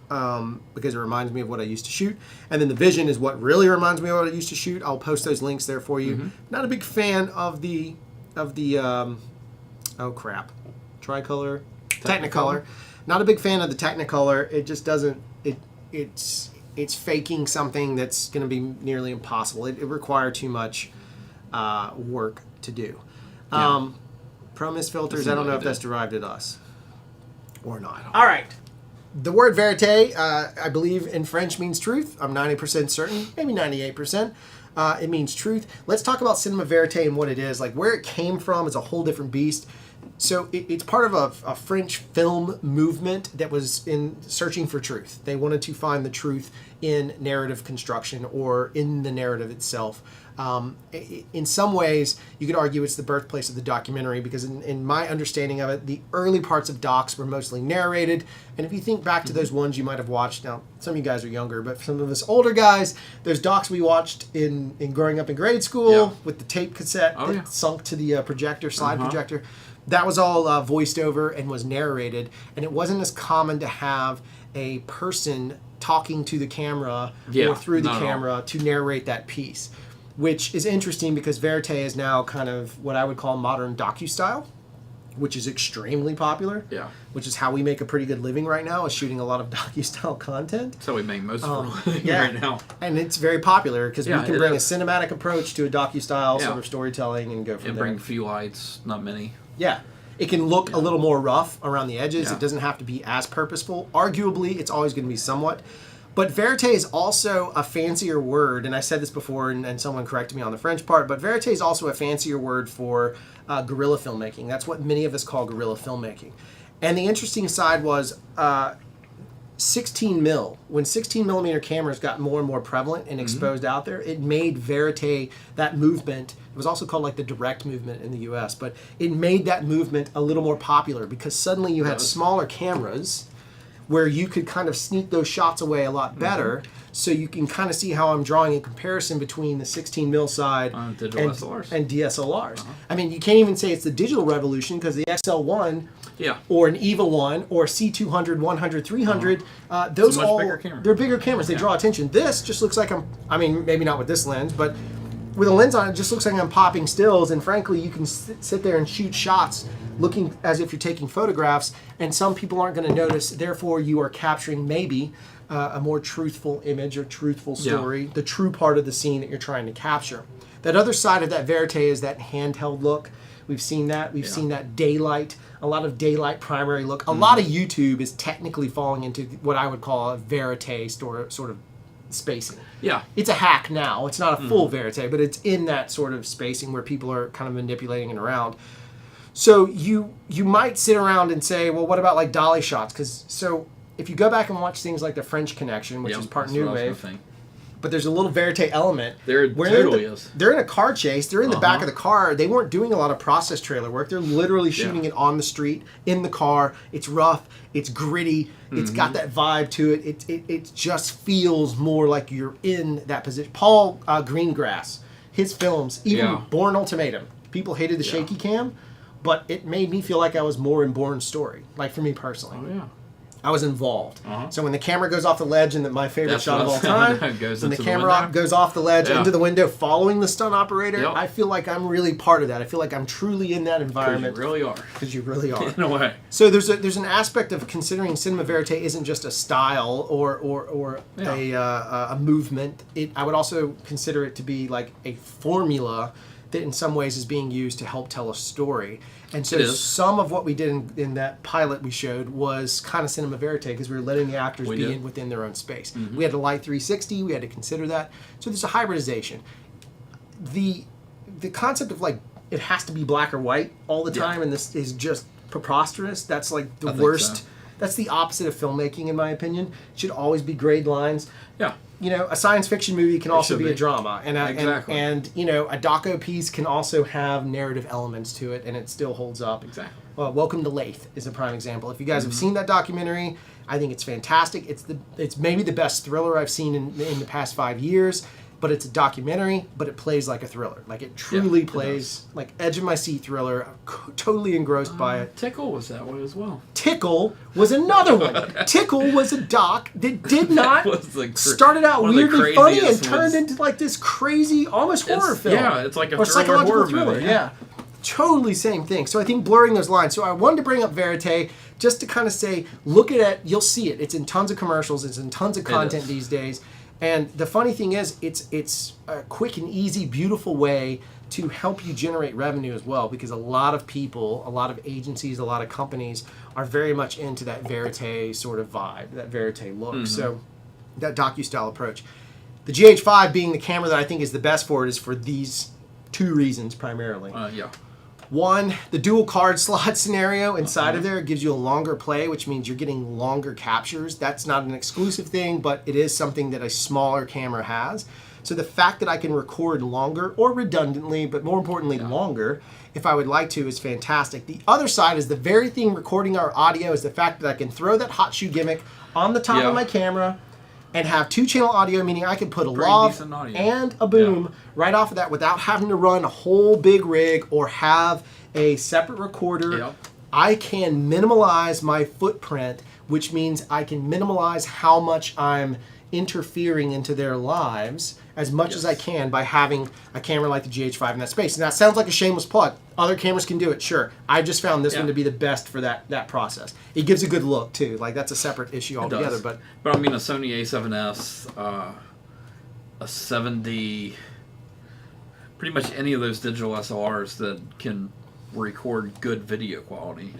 Speaker 1: because it reminds me of what I used to shoot. And then the Vision is what really reminds me of what I used to shoot. I'll post those links there for you.
Speaker 2: Mm-hmm.
Speaker 1: Not a big fan of the oh crap, Tricolor, Technicolor. Not a big fan of the Technicolor. It just doesn't. It's faking something that's going to be nearly impossible. It requires too much work to do.
Speaker 2: Yeah.
Speaker 1: ProMist filters,
Speaker 2: That's
Speaker 1: I don't know
Speaker 2: what
Speaker 1: if
Speaker 2: it
Speaker 1: that's
Speaker 2: is.
Speaker 1: derived at us or not. All right. The word verite, I believe in French, means truth. I'm 90% certain, maybe 98%. It means truth. Let's talk about Cinema Verite and what it is. Like, where it came from is a whole different beast. So it's part of a French film movement that was in searching for truth. They wanted to find the truth in narrative construction or in the narrative itself. In some ways, you could argue it's the birthplace of the documentary, because in my understanding of it, the early parts of docs were mostly narrated. And if you think back to those ones you might have watched, now some of you guys are younger, but some of us older guys, those docs we watched in growing up in grade school with the tape cassette that sunk to the projector, slide projector, that was all voiced over and was narrated. And it wasn't as common to have a person talking to the camera or through the camera to narrate that piece. Which is interesting, because Verite is now kind of what I would call modern docu-style, which is extremely popular.
Speaker 2: Yeah.
Speaker 1: Which is how we make a pretty good living right now, is shooting a lot of docu-style content.
Speaker 2: That's how we make most of our living right now.
Speaker 1: And it's very popular, because we can bring a cinematic approach to a docu-style sort of storytelling and go from there.
Speaker 2: And bring a few lights, not many.
Speaker 1: Yeah. It can look a little more rough around the edges. It doesn't have to be as purposeful. Arguably, it's always going to be somewhat. But verite is also a fancier word, and I said this before, and someone corrected me on the French part, but verite is also a fancier word for guerrilla filmmaking. That's what many of us call guerrilla filmmaking. And the interesting side was 16 mil. When 16 millimeter cameras got more and more prevalent and exposed out there, it made verite, that movement, it was also called like the direct movement in the US, but it made that movement a little more popular, because suddenly you had smaller cameras where you could kind of sneak those shots away a lot better. So you can kind of see how I'm drawing a comparison between the 16 mil side and DSLRs. I mean, you can't even say it's the digital revolution, because the XL1 or an EVA 1 or C200, 100, 300, those all, they're bigger cameras. They draw attention. This just looks like I mean, maybe not with this lens, but with a lens on it, just looks like I'm popping stills, and frankly, you can sit there and shoot shots looking as if you're taking photographs, and some people aren't going to notice. Therefore, you are capturing maybe a more truthful image or truthful story, the true part of the scene that you're trying to capture. That other side of that verite is that handheld look, We've seen that. We've
Speaker 2: Yeah.
Speaker 1: seen that daylight, a lot of daylight primary look. A lot of YouTube is technically falling into what I would call a verite sort of spacing.
Speaker 2: Yeah.
Speaker 1: It's a hack now. It's not a full verite, but it's in that sort of spacing where people are kind of manipulating it around. So you might sit around and say, well, what about like dolly shots? Because if you go back and watch things like The French Connection, which
Speaker 2: Yep,
Speaker 1: is part
Speaker 2: that's
Speaker 1: New
Speaker 2: what I was
Speaker 1: Wave,
Speaker 2: gonna think.
Speaker 1: but there's a little verite element.
Speaker 2: There
Speaker 1: where
Speaker 2: totally is.
Speaker 1: They're in a car chase. They're in the back
Speaker 2: Uh-huh.
Speaker 1: of the car. They weren't doing a lot of process trailer work. They're literally shooting it on the street, in the car. It's rough. It's gritty. It's got that vibe to it. It just feels more like you're in that position. Paul Greengrass, his films, even Bourne Ultimatum, people hated the shaky cam, but it made me feel like I was more in Bourne's story. Like for me personally.
Speaker 2: Oh, yeah.
Speaker 1: I was involved.
Speaker 2: Uh-huh.
Speaker 1: So when the camera goes off the ledge, and my favorite
Speaker 2: That's
Speaker 1: shot of
Speaker 2: what
Speaker 1: all time,
Speaker 2: goes
Speaker 1: when the
Speaker 2: into the
Speaker 1: camera
Speaker 2: window.
Speaker 1: goes off the ledge
Speaker 2: Yeah.
Speaker 1: into the window following the stunt operator,
Speaker 2: Yep.
Speaker 1: I feel like I'm really part of that. I feel like I'm truly in that environment.
Speaker 2: You really are.
Speaker 1: Because you really are.
Speaker 2: In a way.
Speaker 1: So there's an aspect of considering cinema verite isn't just a style or a movement. I would also consider it to be like a formula that in some ways is being used to help tell a story. And so
Speaker 2: It is.
Speaker 1: some of what we did in that pilot we showed was kind of cinema verite because we were letting the actors be within their own space. We had a light 360. We had to consider that. So there's a hybridization. The concept of like it has to be black or white all the time, and this is just preposterous. That's like the
Speaker 2: I think
Speaker 1: worst.
Speaker 2: so.
Speaker 1: That's the opposite of filmmaking, in my opinion. It should always be grade lines.
Speaker 2: Yeah.
Speaker 1: You know, a science fiction movie can also
Speaker 2: should
Speaker 1: be a
Speaker 2: be.
Speaker 1: drama, and
Speaker 2: Exactly.
Speaker 1: and you know, a doco piece can also have narrative elements to it, and it still holds up.
Speaker 2: Exactly.
Speaker 1: Well, Welcome to Lathe is a prime example. If you guys have seen that documentary, I think it's fantastic. It's maybe the best thriller I've seen in the past 5 years. But it's a documentary, but it plays like a thriller. Like it truly
Speaker 2: it
Speaker 1: plays like edge of my seat thriller. I'm totally engrossed by it.
Speaker 2: Tickle was that way as well.
Speaker 1: Tickle was another one. Tickle was a doc that did not
Speaker 2: was the
Speaker 1: started out
Speaker 2: one of the
Speaker 1: weirdly funny and
Speaker 2: craziest
Speaker 1: turned
Speaker 2: ones.
Speaker 1: into like this crazy, almost horror film.
Speaker 2: Yeah, it's like a
Speaker 1: or
Speaker 2: thriller
Speaker 1: psychological
Speaker 2: horror
Speaker 1: thriller.
Speaker 2: movie.
Speaker 1: Yeah, totally same thing. So I think blurring those lines. So I wanted to bring up verite just to kind of say, look at it. You'll see it. It's in tons of commercials. It's in tons of content
Speaker 2: is.
Speaker 1: these days. And the funny thing is, it's a quick and easy, beautiful way to help you generate revenue as well, because a lot of people, a lot of agencies, a lot of companies are very much into that verite sort of vibe, that verite look. So that docu-style approach. The GH5 being the camera that I think is the best for it is for these two reasons primarily.
Speaker 2: Yeah.
Speaker 1: One, the dual card slot scenario inside of there gives you a longer play, which means you're getting longer captures. That's not an exclusive thing, but it is something that a smaller camera has. So the fact that I can record longer or redundantly, but more importantly, longer, if I would like to, is fantastic. The other side is the very thing recording our audio is the fact that I can throw that hot shoe gimmick on the top of my camera and have 2-channel audio, meaning I can put a
Speaker 2: Pretty
Speaker 1: lav
Speaker 2: decent audio.
Speaker 1: and a boom right off of that without having to run a whole big rig or have a separate recorder.
Speaker 2: Yep.
Speaker 1: I can minimalize my footprint, which means I can minimalize how much I'm interfering into their lives as much as I can by having a camera like the GH5 in that space. And that sounds like a shameless plug. Other cameras can do it, sure. I just found this one to be the best for that process. It gives a good look too. Like that's a separate issue altogether. But
Speaker 2: I mean, a Sony A7S, a 7D, pretty much any of those digital SLRs that can record good video quality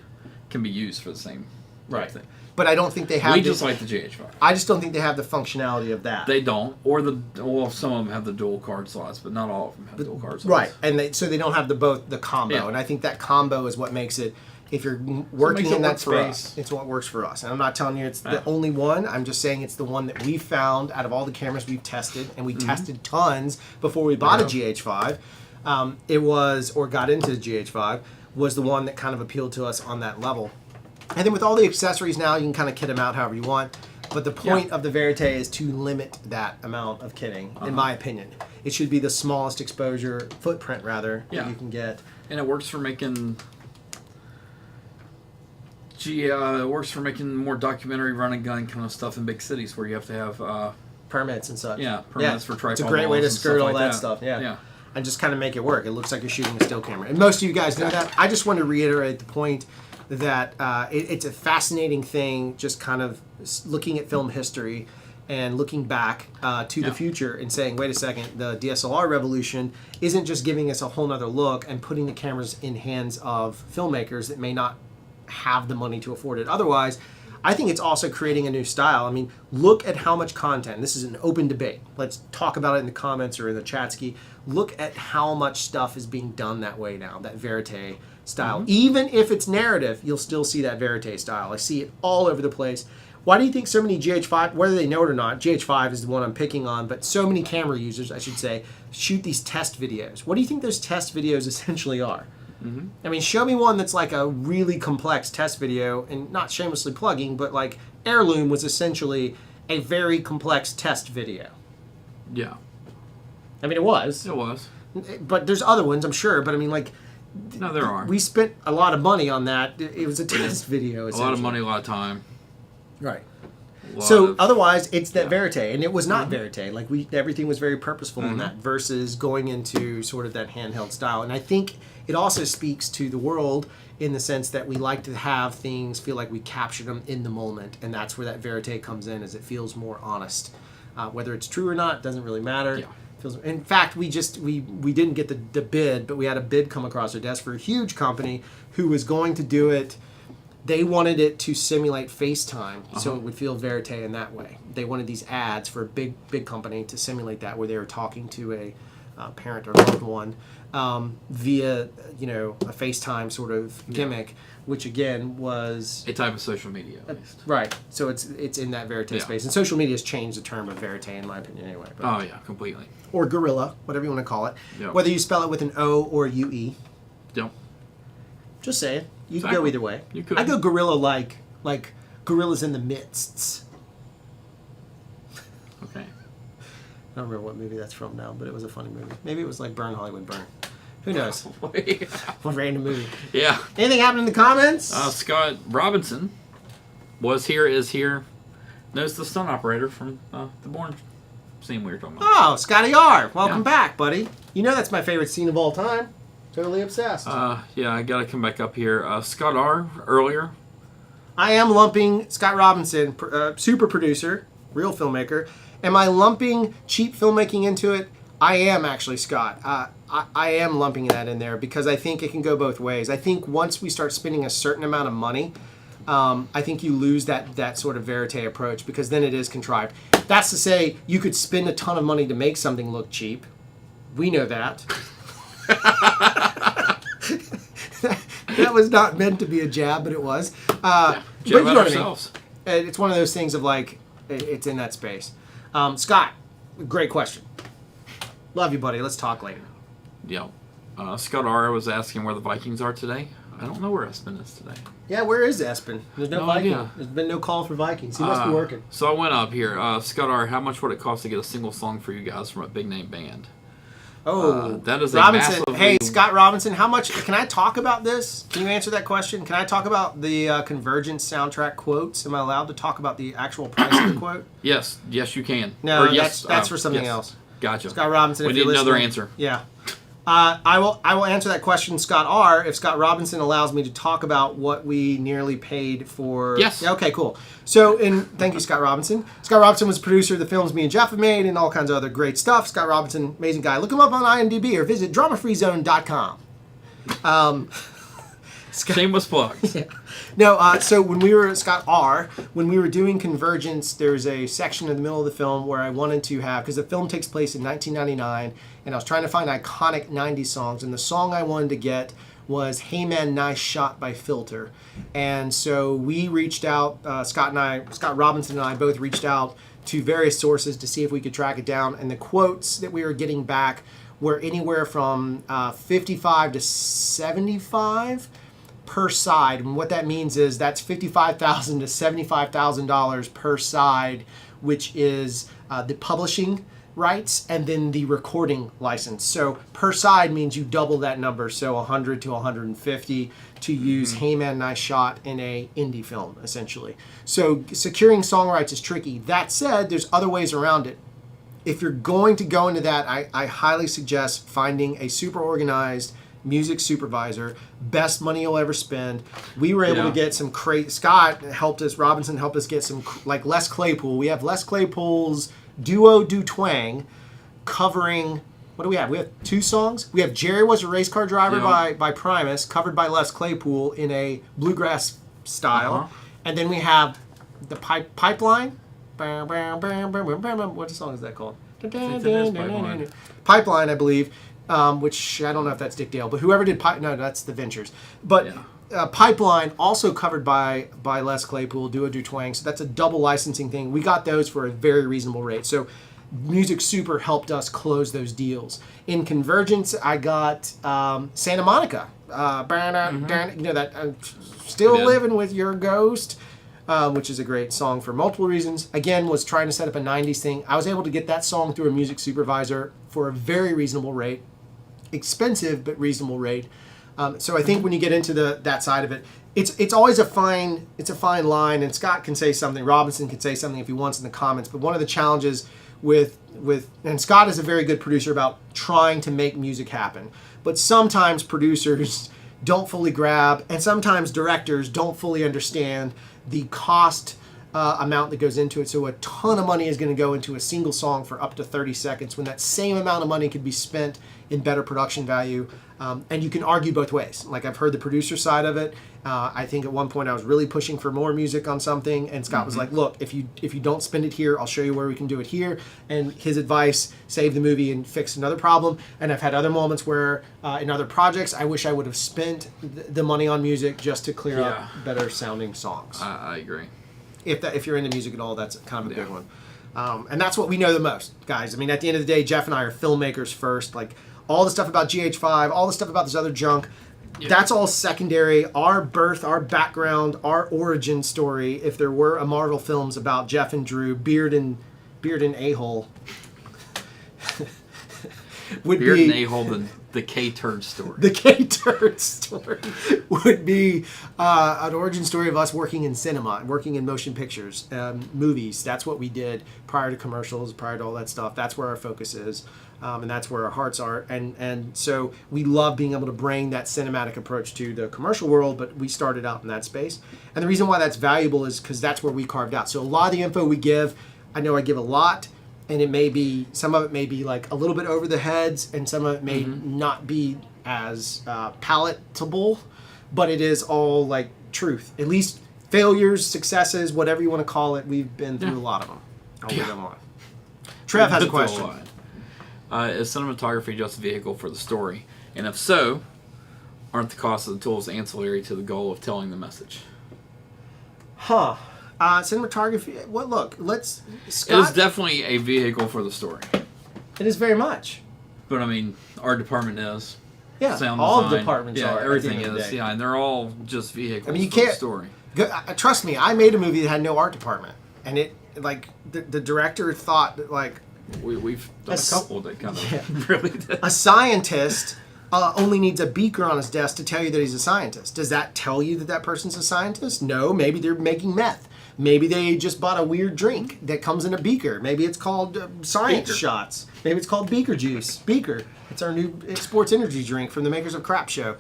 Speaker 2: can be used for the same type thing.
Speaker 1: But I don't think they have.
Speaker 2: We just like the GH5.
Speaker 1: I just don't think they have the functionality of that.
Speaker 2: They don't, well, some of them have the dual card slots, but not all of them have dual card slots.
Speaker 1: Right, and so they don't have the combo,
Speaker 2: Yeah.
Speaker 1: and I think that combo is what makes it. If you're working
Speaker 2: makes it
Speaker 1: in that
Speaker 2: work for
Speaker 1: space,
Speaker 2: us.
Speaker 1: it's what works for us. And I'm not telling you it's the only one. I'm just saying it's the one that we found out of all the cameras we've tested, and we tested tons before we bought a GH5. It was, or got into the GH5, was the one that kind of appealed to us on that level. And then with all the accessories now, you can kind of kit them out however you want. But the point of the verite is to limit that amount of kitting, in my opinion. It should be the smallest exposure, footprint rather, that you can get.
Speaker 2: And it works for making... it works for making more documentary run and gun kind of stuff in big cities where you have to have...
Speaker 1: Permits and such.
Speaker 2: Permits for tripod
Speaker 1: It's a great way to
Speaker 2: walls and
Speaker 1: skirt
Speaker 2: stuff
Speaker 1: all
Speaker 2: like
Speaker 1: that stuff,
Speaker 2: Yeah.
Speaker 1: And just kind of make it work. It looks like you're shooting a still camera. And most of you guys know that. I just want to reiterate the point that it's a fascinating thing, just kind of looking at film history and looking back to the future and saying, wait a second, the DSLR revolution isn't just giving us a whole nother look and putting the cameras in hands of filmmakers that may not have the money to afford it otherwise. I think it's also creating a new style. I mean, look at how much content. This is an open debate. Let's talk about it in the comments or in the chat ski. Look at how much stuff is being done that way now, that verite style. Even if it's narrative, you'll still see that verite style. I see it all over the place. Why do you think so many GH5, whether they know it or not, GH5 is the one I'm picking on, but so many camera users, I should say, shoot these test videos? What do you think those test videos essentially are? I mean, show me one that's like a really complex test video, and not shamelessly plugging, but like Heirloom was essentially a very complex test video.
Speaker 2: Yeah.
Speaker 1: I mean, it was.
Speaker 2: It was.
Speaker 1: But there's other ones, I'm sure. But I mean, like,
Speaker 2: No, there are.
Speaker 1: we spent a lot of money on that. It was a test video,
Speaker 2: A
Speaker 1: essentially.
Speaker 2: lot of money, a lot of time.
Speaker 1: Right.
Speaker 2: A lot
Speaker 1: So
Speaker 2: of-
Speaker 1: otherwise, it's that verite, and it was not verite. Like everything was very purposeful in that, versus going into sort of that handheld style. And I think it also speaks to the world in the sense that we like to have things feel like we captured them in the moment, and that's where that verite comes in, as it feels more honest. Whether it's true or not doesn't really matter.
Speaker 2: Yeah.
Speaker 1: In fact, we didn't get the bid, but we had a bid come across our desk for a huge company who was going to do it. They wanted it to simulate FaceTime, so it would feel verite in that way. They wanted these ads for a big company to simulate that, where they were talking to a parent or loved one via a FaceTime sort of gimmick, which again was
Speaker 2: a type of social media, at least.
Speaker 1: right. So it's in that verite space, and social media has changed the term of verite in my opinion, anyway. But,
Speaker 2: Oh, yeah, completely.
Speaker 1: or guerrilla, whatever you want to call it,
Speaker 2: Yeah.
Speaker 1: whether you spell it with an O or a UE.
Speaker 2: Yep.
Speaker 1: Just say it. You can
Speaker 2: Exactly.
Speaker 1: go either way.
Speaker 2: You could.
Speaker 1: I go gorilla like gorillas in the midst.
Speaker 2: Okay.
Speaker 1: I don't remember what movie that's from now, but it was a funny movie. Maybe it was like Burn Hollywood Burn. Who knows? What random movie.
Speaker 2: Yeah.
Speaker 1: Anything happened in the comments?
Speaker 2: Scott Robinson is here. Knows the stunt operator from the Bourne scene we were talking about.
Speaker 1: Oh, Scotty R. Welcome
Speaker 2: Yeah.
Speaker 1: back, buddy. You know that's my favorite scene of all time. Totally obsessed.
Speaker 2: Yeah, I gotta come back up here. Scott R. earlier.
Speaker 1: I am lumping Scott Robinson, super producer, real filmmaker. Am I lumping cheap filmmaking into it? I am actually, Scott. I am lumping that in there because I think it can go both ways. I think once we start spending a certain amount of money, I think you lose that sort of verite approach, because then it is contrived. That's to say, you could spend a ton of money to make something look cheap. We know that. That was not meant to be a jab, but it was. But you know what I mean.
Speaker 2: ourselves.
Speaker 1: It's one of those things of like, it's in that space. Scott, great question. Love you, buddy. Let's talk later.
Speaker 2: Yeah. Scott R. was asking where the Vikings are today. I don't know where Espen is today.
Speaker 1: Yeah, where is Espen? There's no
Speaker 2: No
Speaker 1: Viking.
Speaker 2: idea.
Speaker 1: There's been no call for Vikings. He must be working.
Speaker 2: So I went up here. Scott R., how much would it cost to get a single song for you guys from a big name band?
Speaker 1: Oh,
Speaker 2: that is a
Speaker 1: Robinson.
Speaker 2: massively-
Speaker 1: Hey, Scott Robinson, how much? Can I talk about this? Can you answer that question? Can I talk about the Convergence soundtrack quotes? Am I allowed to talk about the actual price of the quote?
Speaker 2: Yes, you can.
Speaker 1: No,
Speaker 2: Or yes,
Speaker 1: that's for something
Speaker 2: yes.
Speaker 1: else.
Speaker 2: Gotcha.
Speaker 1: Scott Robinson,
Speaker 2: We
Speaker 1: if
Speaker 2: need
Speaker 1: you're
Speaker 2: another
Speaker 1: listening-
Speaker 2: answer.
Speaker 1: Yeah. I will answer that question, Scott R., if Scott Robinson allows me to talk about what we nearly paid for...
Speaker 2: Yes.
Speaker 1: Yeah, okay, cool. So, thank you, Scott Robinson. Scott Robinson was a producer of the films me and Jeff have made and all kinds of other great stuff. Scott Robinson, amazing guy. Look him up on IMDb or visit dramafreezone.com.
Speaker 2: Shameless plugs.
Speaker 1: No, so when we were, Scott R., when we were doing Convergence, there's a section in the middle of the film where I wanted to have, because the film takes place in 1999, and I was trying to find iconic 90s songs, and the song I wanted to get was Hey Man, Nice Shot by Filter. And so we reached out, Scott Robinson and I both reached out to various sources to see if we could track it down, and the quotes that we were getting back were anywhere from 55 to 75 per side. And what that means is that's $55,000 to $75,000 per side, which is the publishing rights and then the recording license. So per side means you double that number, so 100 to 150 to use Hey Man, Nice Shot in a indie film, essentially. So securing song rights is tricky. That said, there's other ways around it. If you're going to go into that, I highly suggest finding a super organized music supervisor, best money you'll ever spend. We were able
Speaker 2: Yeah.
Speaker 1: to get some Scott helped us, Robinson helped us get some, like Les Claypool. We have Les Claypool's Duo Du Twang covering, what do we have? We have 2 songs. We have Jerry Was a Race Car Driver
Speaker 2: Yeah.
Speaker 1: by Primus, covered by Les Claypool in a bluegrass style.
Speaker 2: Uh-huh.
Speaker 1: And then we have the Pipeline. What song is that called?
Speaker 2: think that is Pipeline.
Speaker 1: Pipeline, I believe, which I don't know if that's Dick Dale, but whoever did no, that's the Ventures. But Pipeline, also covered by Les Claypool, Duo Du Twang. So that's a double licensing thing. We got those for a very reasonable rate. So Music Super helped us close those deals. In Convergence, I got Santa Monica. You know that Still
Speaker 2: did.
Speaker 1: Living with Your Ghost, which is a great song for multiple reasons. Again, was trying to set up a 90s thing. I was able to get that song through a music supervisor for a very reasonable rate. Expensive, but reasonable rate. So I think when you get into that side of it, it's always a fine line, and Scott can say something, Robinson can say something if he wants in the comments, but one of the challenges with and Scott is a very good producer about trying to make music happen, but sometimes producers don't fully grab, and sometimes directors don't fully understand the cost amount that goes into it. So a ton of money is going to go into a single song for up to 30 seconds when that same amount of money could be spent in better production value. And you can argue both ways. Like, I've heard the producer side of it. I think at one point I was really pushing for more music on something, and Scott was like, look, if you don't spend it here, I'll show you where we can do it here. And his advice saved the movie and fixed another problem. And I've had other moments where in other projects I wish I would have spent the money on music just to clear up better sounding songs.
Speaker 2: I agree.
Speaker 1: If you're into music at all, that's kind of a big one. And that's what we know the most, guys. I mean, at the end of the day, Jeff and I are filmmakers first. Like, all the stuff about GH5, all the stuff about this other junk, that's all secondary. Our birth, our background, our origin story, if there were a Marvel films about Jeff and Drew, Beard and A-hole, would
Speaker 2: Beard
Speaker 1: be...
Speaker 2: and A-hole, the K-turd story.
Speaker 1: The K-turd story would be an origin story of us working in cinema, working in motion pictures, movies. That's what we did prior to commercials, prior to all that stuff. That's where our focus is, and that's where our hearts are. And so we love being able to bring that cinematic approach to the commercial world, but we started out in that space. And the reason why that's valuable is because that's where we carved out. So a lot of the info we give, I know I give a lot, and it may be, some of it may be like a little bit over the heads, and some of it may not be as palatable, but it is all like truth. At least failures, successes, whatever you want to call it, we've been through a lot of them. I'll leave them alone. Trev has a question.
Speaker 2: Is cinematography just a vehicle for the story? And if so, aren't the cost of the tools ancillary to the goal of telling the message?
Speaker 1: Cinematography, well, look, let's... Scott,
Speaker 2: It is definitely a vehicle for the story.
Speaker 1: it is very much.
Speaker 2: But I mean, our department is.
Speaker 1: Yeah,
Speaker 2: Sound
Speaker 1: all
Speaker 2: design,
Speaker 1: departments
Speaker 2: yeah,
Speaker 1: are.
Speaker 2: everything
Speaker 1: at the end of the
Speaker 2: is.
Speaker 1: day.
Speaker 2: Yeah, and they're all just vehicles
Speaker 1: I mean, you
Speaker 2: for
Speaker 1: can't-
Speaker 2: the story.
Speaker 1: Trust me, I made a movie that had no art department. And it, like, the director thought that, like,
Speaker 2: We've done
Speaker 1: A
Speaker 2: a couple that kind of really did.
Speaker 1: a scientist only needs a beaker on his desk to tell you that he's a scientist. Does that tell you that that person's a scientist? No, maybe they're making meth. Maybe they just bought a weird drink that comes in a beaker. Maybe it's called science
Speaker 2: Beaker.
Speaker 1: shots. Maybe it's called beaker juice. Beaker. It's our new sports energy drink from the makers of CRFTSHO.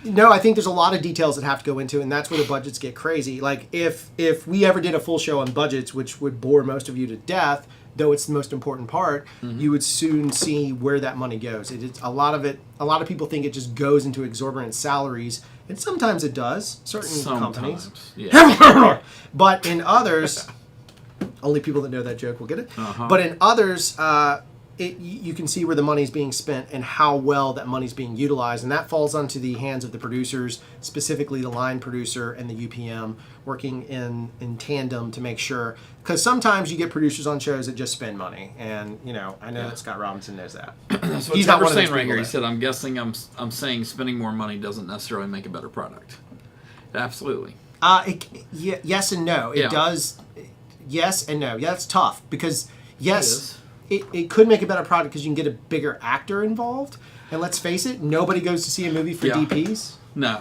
Speaker 1: No, I think there's a lot of details that have to go into it, and that's where the budgets get crazy. Like, if we ever did a full show on budgets, which would bore most of you to death, though it's the most important part, you would soon see where that money goes. It is a lot of people think it just goes into exorbitant salaries, and sometimes it does, certain companies.
Speaker 2: Sometimes, yeah.
Speaker 1: But in others, only people that know that joke will get it. But in others, you can see where the money's being spent and how well that money's being utilized, and that falls onto the hands of the producers, specifically the line producer and the UPM, working in tandem to make sure. Because sometimes you get producers on shows that just spend money, and I know that Scott Robinson knows that.
Speaker 2: That's what
Speaker 1: He's not
Speaker 2: Trevor's
Speaker 1: one of those
Speaker 2: saying right
Speaker 1: people
Speaker 2: here. He
Speaker 1: that-
Speaker 2: said, "I'm guessing I'm saying spending more money doesn't necessarily make a better product." Absolutely.
Speaker 1: Yes and no. It
Speaker 2: Yeah.
Speaker 1: does. Yes and no. Yeah, that's tough because yes.
Speaker 2: It is.
Speaker 1: It could make a better product because you can get a bigger actor involved. And let's face it, nobody goes to see a movie for
Speaker 2: Yeah.
Speaker 1: DPs.
Speaker 2: No.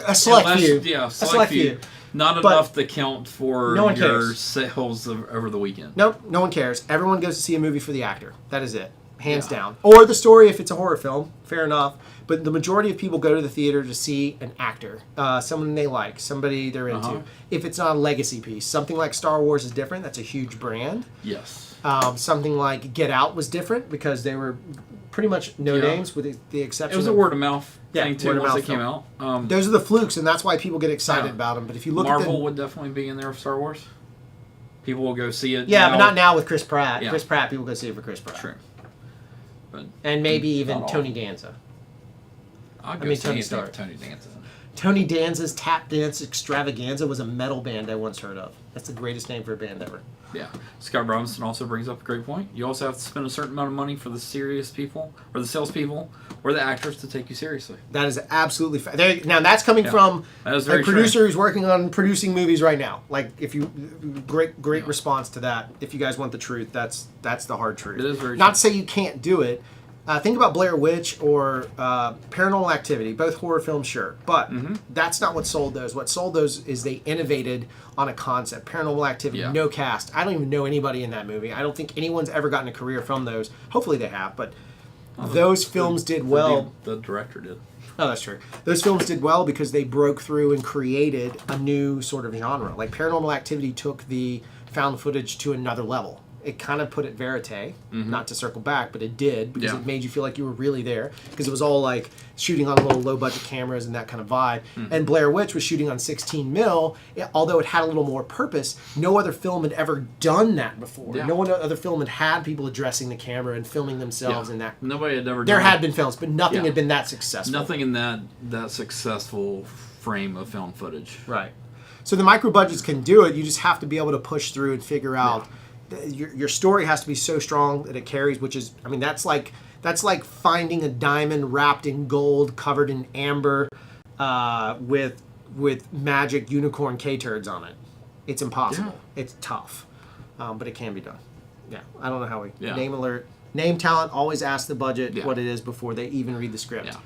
Speaker 1: A select
Speaker 2: Unless-
Speaker 1: few.
Speaker 2: Yeah,
Speaker 1: A select few.
Speaker 2: Not
Speaker 1: But
Speaker 2: enough to count for
Speaker 1: no one
Speaker 2: your
Speaker 1: cares.
Speaker 2: sales over the weekend.
Speaker 1: Nope, no one cares. Everyone goes to see a movie for the actor. That is it. hands down. Or the story if it's a horror film, fair enough. But the majority of people go to the theater to see an actor, someone they like, somebody they're into. If it's not a legacy piece, something like Star Wars is different. That's a huge brand.
Speaker 2: Yes.
Speaker 1: Something like Get Out was different because they were pretty much no names with the exception.
Speaker 2: It was a word of mouth thing too once they came out.
Speaker 1: Those are the flukes, and that's why people get excited about them. But if you look
Speaker 2: Marvel
Speaker 1: at
Speaker 2: would definitely be in there with Star Wars. People will go see it.
Speaker 1: Yeah,
Speaker 2: now.
Speaker 1: but not now with Chris Pratt.
Speaker 2: Yeah.
Speaker 1: Chris Pratt, people go see it for Chris Pratt.
Speaker 2: True. But
Speaker 1: And maybe even
Speaker 2: all.
Speaker 1: Tony Danza.
Speaker 2: I'll go
Speaker 1: mean,
Speaker 2: see
Speaker 1: Tony
Speaker 2: anything
Speaker 1: Stark.
Speaker 2: with Tony Danza.
Speaker 1: Tony Danza's Tap Dance Extravaganza was a metal band I once heard of. That's the greatest name for a band ever.
Speaker 2: Yeah. Scott Robinson also brings up a great point. You also have to spend a certain amount of money for the serious people, or the salespeople, or the actors to take you seriously.
Speaker 1: That is absolutely now that's coming from
Speaker 2: That is
Speaker 1: a
Speaker 2: very
Speaker 1: producer
Speaker 2: true.
Speaker 1: who's working on producing movies right now. Like, if you great response to that. If you guys want the truth, that's the hard truth.
Speaker 2: It is very
Speaker 1: Not
Speaker 2: true.
Speaker 1: to say you can't do it. Think about Blair Witch or Paranormal Activity, both horror films, sure. But that's not what sold those. What sold those is they innovated on a concept. Paranormal Activity, no cast. I don't even know anybody in that movie. I don't think anyone's ever gotten a career from those. Hopefully they have, but those films did well.
Speaker 2: The director did.
Speaker 1: Oh, that's true. Those films did well because they broke through and created a new sort of genre. Like Paranormal Activity took the found footage to another level. It kind of put it verite, not to circle back, but it did because it made you feel like you were really there because it was all like shooting on little low budget cameras and that kind of vibe. And Blair Witch was shooting on 16 mil, although it had a little more purpose. No other film had ever done that before.
Speaker 2: Yeah.
Speaker 1: No other film had had people addressing the camera and filming themselves and that.
Speaker 2: Nobody had ever
Speaker 1: There
Speaker 2: done
Speaker 1: had been films, but nothing had been that successful.
Speaker 2: Nothing in that successful frame of film footage.
Speaker 1: Right. So the micro budgets can do it. You just have to be able to push through and figure out. Your story has to be so strong that it carries, which is, I mean, that's like finding a diamond wrapped in gold, covered in amber, with magic unicorn K-turds on it. It's impossible. Yeah. It's tough, but it can be done. Yeah, I don't know how we name alert, name talent. Always ask the budget what it is before they even read the script. Yeah.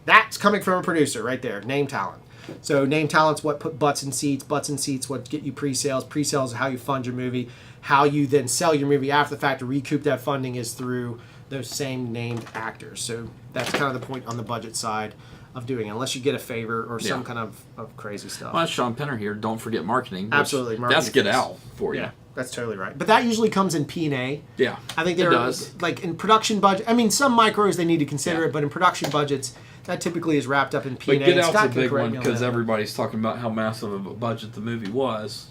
Speaker 1: That's coming from a producer right there. Name talent. So name talent's what put butts in seats what get you pre-sales. Pre-sales is how you fund your movie. How you then sell your movie after the fact to recoup that funding is through those same named actors. So that's kind of the point on the budget side of doing it, unless you get a favor or some kind of crazy stuff.
Speaker 2: Well, that's Sean Penner here. Don't forget marketing.
Speaker 1: Absolutely. Marketing
Speaker 2: that's Get Out for you.
Speaker 1: Yeah, that's totally right. But that usually comes in P&A.
Speaker 2: Yeah,
Speaker 1: I think
Speaker 2: it
Speaker 1: there
Speaker 2: does.
Speaker 1: Like in production budget. I mean, some micros they need to consider it, but in production budgets, that typically is wrapped up in P&A.
Speaker 2: But Get
Speaker 1: It's
Speaker 2: Out's
Speaker 1: not
Speaker 2: a big
Speaker 1: correct
Speaker 2: one
Speaker 1: me on
Speaker 2: because
Speaker 1: that.
Speaker 2: everybody's talking about how massive of a budget the movie was.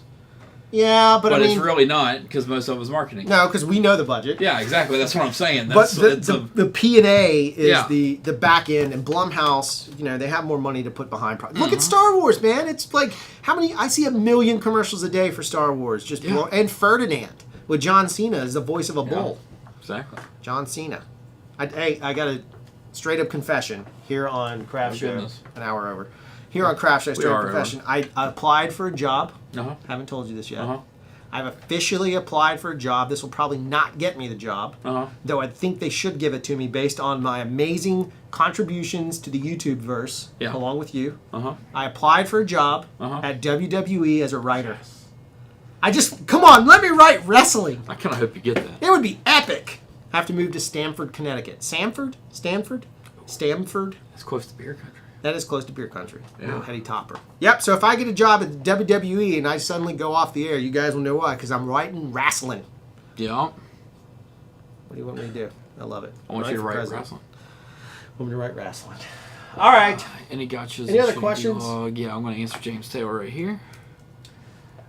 Speaker 1: Yeah, but I mean,
Speaker 2: it's really not because most of it was marketing.
Speaker 1: No, because we know the budget.
Speaker 2: Yeah, exactly. That's what I'm saying.
Speaker 1: But
Speaker 2: That's,
Speaker 1: the P&A is the back end, and Blumhouse, they have more money to put behind. Look at Star Wars, man. It's like how many? I see 1 million commercials a day for Star Wars. And Ferdinand with John Cena as the voice of a bull.
Speaker 2: Exactly.
Speaker 1: John Cena. I got a straight up confession here on Craft Show.
Speaker 2: Goodness.
Speaker 1: An hour over. Here on Craft Show, straight up confession. I applied for a job. Haven't told you this yet. I've officially applied for a job. This will probably not get me the job, though I think they should give it to me based on my amazing contributions to the YouTube verse, along with you. I applied for a job at WWE as a writer. Come on, let me write wrestling.
Speaker 2: I kind of hope you get that.
Speaker 1: It would be epic. I have to move to Stamford, Connecticut. Stanford? Stamford?
Speaker 2: It's close to beer country.
Speaker 1: That is close to beer country.
Speaker 2: Yeah.
Speaker 1: Heady topper. Yep, so if I get a job at WWE and I suddenly go off the air, you guys will know why, because I'm writing wrestling.
Speaker 2: Yeah.
Speaker 1: What do you want me to do? I love it.
Speaker 2: I want you to write wrestling.
Speaker 1: I want me to write wrestling. All right.
Speaker 2: Any gotchas?
Speaker 1: Any other questions?
Speaker 2: Yeah, I'm going to answer James Taylor right here.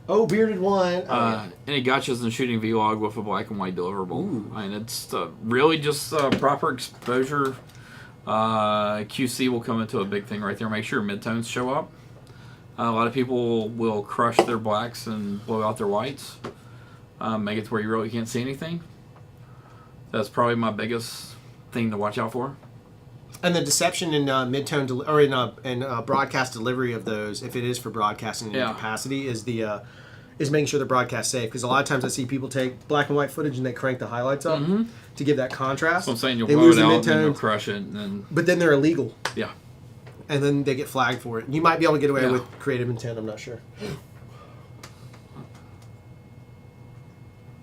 Speaker 1: Oh, Bearded One.
Speaker 2: Any gotchas in shooting vlog with a black and white deliverable? I mean, it's really just proper exposure. QC will come into a big thing right there. Make sure midtones show up. A lot of people will crush their blacks and blow out their whites. Make it to where you really can't see anything. That's probably my biggest thing to watch out for.
Speaker 1: And the deception in midtone or in broadcast delivery of those, if it is for broadcasting in capacity, is making sure the broadcast safe. Because a lot of times I see people take black and white footage and they crank the highlights up to give that contrast.
Speaker 2: So I'm saying you'll
Speaker 1: they
Speaker 2: blow
Speaker 1: lose
Speaker 2: it
Speaker 1: the
Speaker 2: out and then
Speaker 1: midtone,
Speaker 2: you'll crush it. And then,
Speaker 1: but then they're illegal.
Speaker 2: Yeah.
Speaker 1: And then they get flagged for it. You might be able to get away with creative intent. I'm not sure.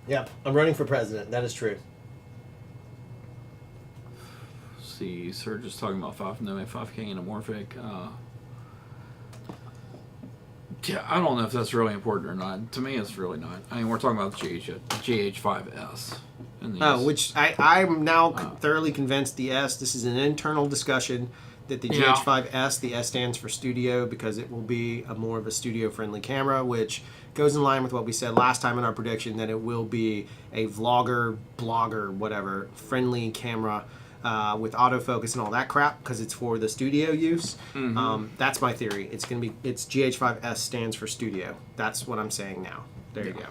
Speaker 1: Yep, I'm running for president. That is true.
Speaker 2: see, Serge is talking about 5K anamorphic. Yeah, I don't know if that's really important or not. To me, it's really not. I mean, we're talking about the GH5S.
Speaker 1: Which I'm now thoroughly convinced the S, this is an internal discussion, that the GH5S, the S stands for studio because it will be more of a studio-friendly camera, which goes in line with what we said last time in our prediction, that it will be a vlogger, blogger, whatever, friendly camera with autofocus and all that crap because it's for the studio use. That's my theory. It's GH5S stands for studio. That's what I'm saying now. There you go.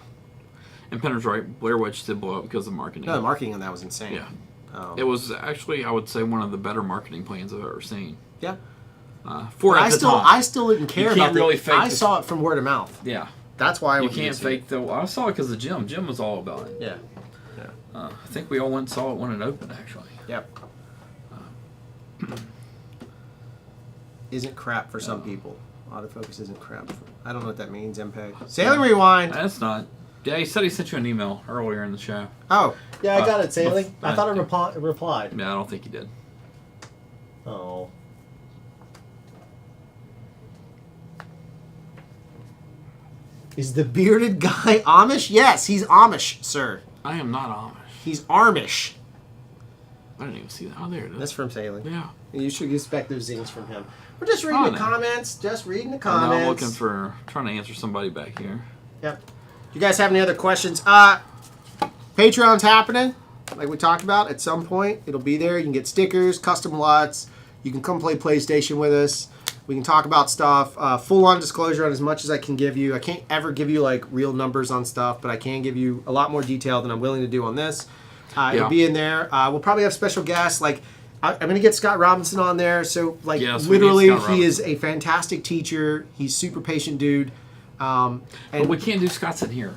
Speaker 2: And Penner's right. Blair Witch did blow up because of marketing.
Speaker 1: No, the marketing on that was insane.
Speaker 2: Yeah. It was actually, I would say, one of the better marketing plans I've ever seen.
Speaker 1: Yeah.
Speaker 2: I
Speaker 1: still didn't care about it. I saw it from word of mouth.
Speaker 2: Yeah.
Speaker 1: That's why
Speaker 2: you can't fake the. I saw it because of Jim. Jim was all about it.
Speaker 1: Yeah.
Speaker 2: I think we all went and saw it when it opened, actually.
Speaker 1: Yep. Isn't crap for some people. Autofocus isn't crap. I don't know what that means, MPEG. Sailing Rewind.
Speaker 2: That's not. Yeah, he said he sent you an email earlier in the show.
Speaker 1: Oh.
Speaker 5: Yeah, I got it, Sailing. I thought it replied.
Speaker 2: Yeah, I don't think he did.
Speaker 5: Oh.
Speaker 1: Is the bearded guy Amish? Yes, he's Amish, sir.
Speaker 2: I am not Amish.
Speaker 1: He's Armish.
Speaker 2: I didn't even see that. Oh, there it is.
Speaker 1: That's from Sailing.
Speaker 2: Yeah.
Speaker 1: You should expect those zings from him. We're just reading the comments. Just reading the comments.
Speaker 2: I'm looking for, trying to answer somebody back here.
Speaker 1: Yep. You guys have any other questions? Patreon's happening, like we talked about. At some point, it'll be there. You can get stickers, custom LUTs. You can come play PlayStation with us. We can talk about stuff. Full-on disclosure on as much as I can give you. I can't ever give you like real numbers on stuff, but I can give you a lot more detail than I'm willing to do on this. It'll be in there. We'll probably have special guests. Like I'm going to get Scott Robinson on there. So like literally, he is a fantastic teacher. He's super patient dude.
Speaker 2: But we can't do Scott's in here.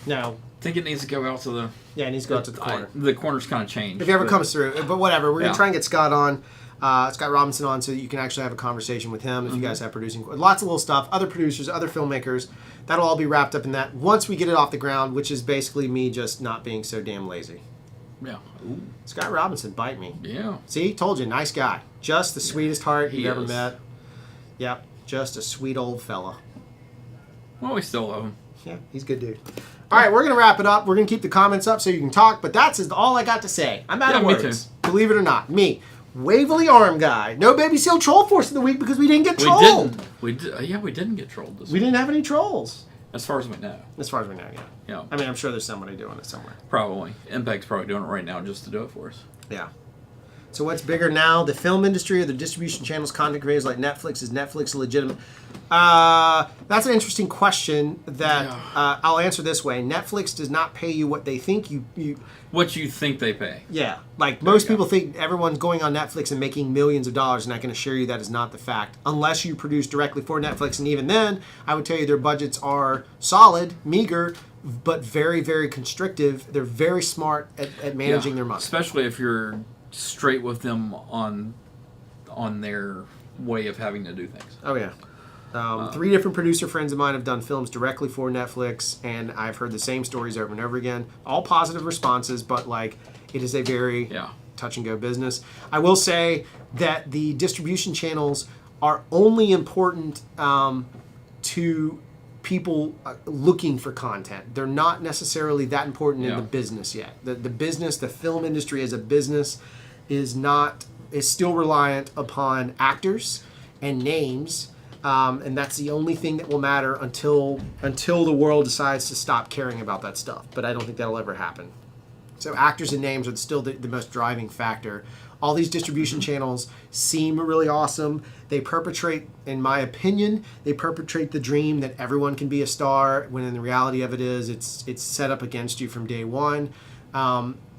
Speaker 1: No.
Speaker 2: I think it needs to go out to the...
Speaker 1: Yeah, it needs to go out to the corner.
Speaker 2: The corner's kind of changed.
Speaker 1: If he ever comes through. But whatever. We're going to try and get Scott on. Scott Robinson on so that you can actually have a conversation with him if you guys have producing. Lots of little stuff. Other producers, other filmmakers. That'll all be wrapped up in that once we get it off the ground, which is basically me just not being so damn lazy.
Speaker 2: Yeah. Ooh.
Speaker 1: Scott Robinson, bite me.
Speaker 2: Yeah.
Speaker 1: See? Told you. Nice guy. Just the sweetest heart you've ever met. Yep. Just a sweet old fella.
Speaker 2: Well, we still love him.
Speaker 1: Yeah, he's a good dude. All right, we're going to wrap it up. We're going to keep the comments up so you can talk, but that's all I got to say. I'm out of words.
Speaker 2: Me too.
Speaker 1: Believe it or not. Me. Waverly Arm Guy. No Baby Seal Troll Force of the week because we didn't get trolled.
Speaker 2: We didn't get trolled this week.
Speaker 1: We didn't have any trolls.
Speaker 2: As far as we know.
Speaker 1: As far as we know, yeah.
Speaker 2: Yeah.
Speaker 1: I mean, I'm sure there's somebody doing it somewhere.
Speaker 2: Probably. MPEG's probably doing it right now just to do it for us.
Speaker 1: Yeah. So what's bigger now, the film industry or the distribution channels, content creators like Netflix? Is Netflix legitimate? That's an interesting question that I'll answer this way. Netflix does not pay you what they think you
Speaker 2: what you think they pay.
Speaker 1: Yeah. Like most people think everyone's going on Netflix and making millions of dollars, and I can assure you that is not the fact. Unless you produce directly for Netflix, and even then, I would tell you their budgets are solid, meager, but very, very constrictive. They're very smart at managing their money.
Speaker 2: Especially if you're straight with them on their way of having to do things.
Speaker 1: Oh yeah. 3 different producer friends of mine have done films directly for Netflix, and I've heard the same stories over and over again. All positive responses, but like it is a very touch and go business. I will say that the distribution channels are only important to people looking for content. They're not necessarily that important in the business yet. The business, the film industry as a business is still reliant upon actors and names, and that's the only thing that will matter until the world decides to stop caring about that stuff. But I don't think that'll ever happen. So actors and names are still the most driving factor. All these distribution channels seem really awesome. They perpetrate, in my opinion, the dream that everyone can be a star, when in the reality of it is it's set up against you from day one.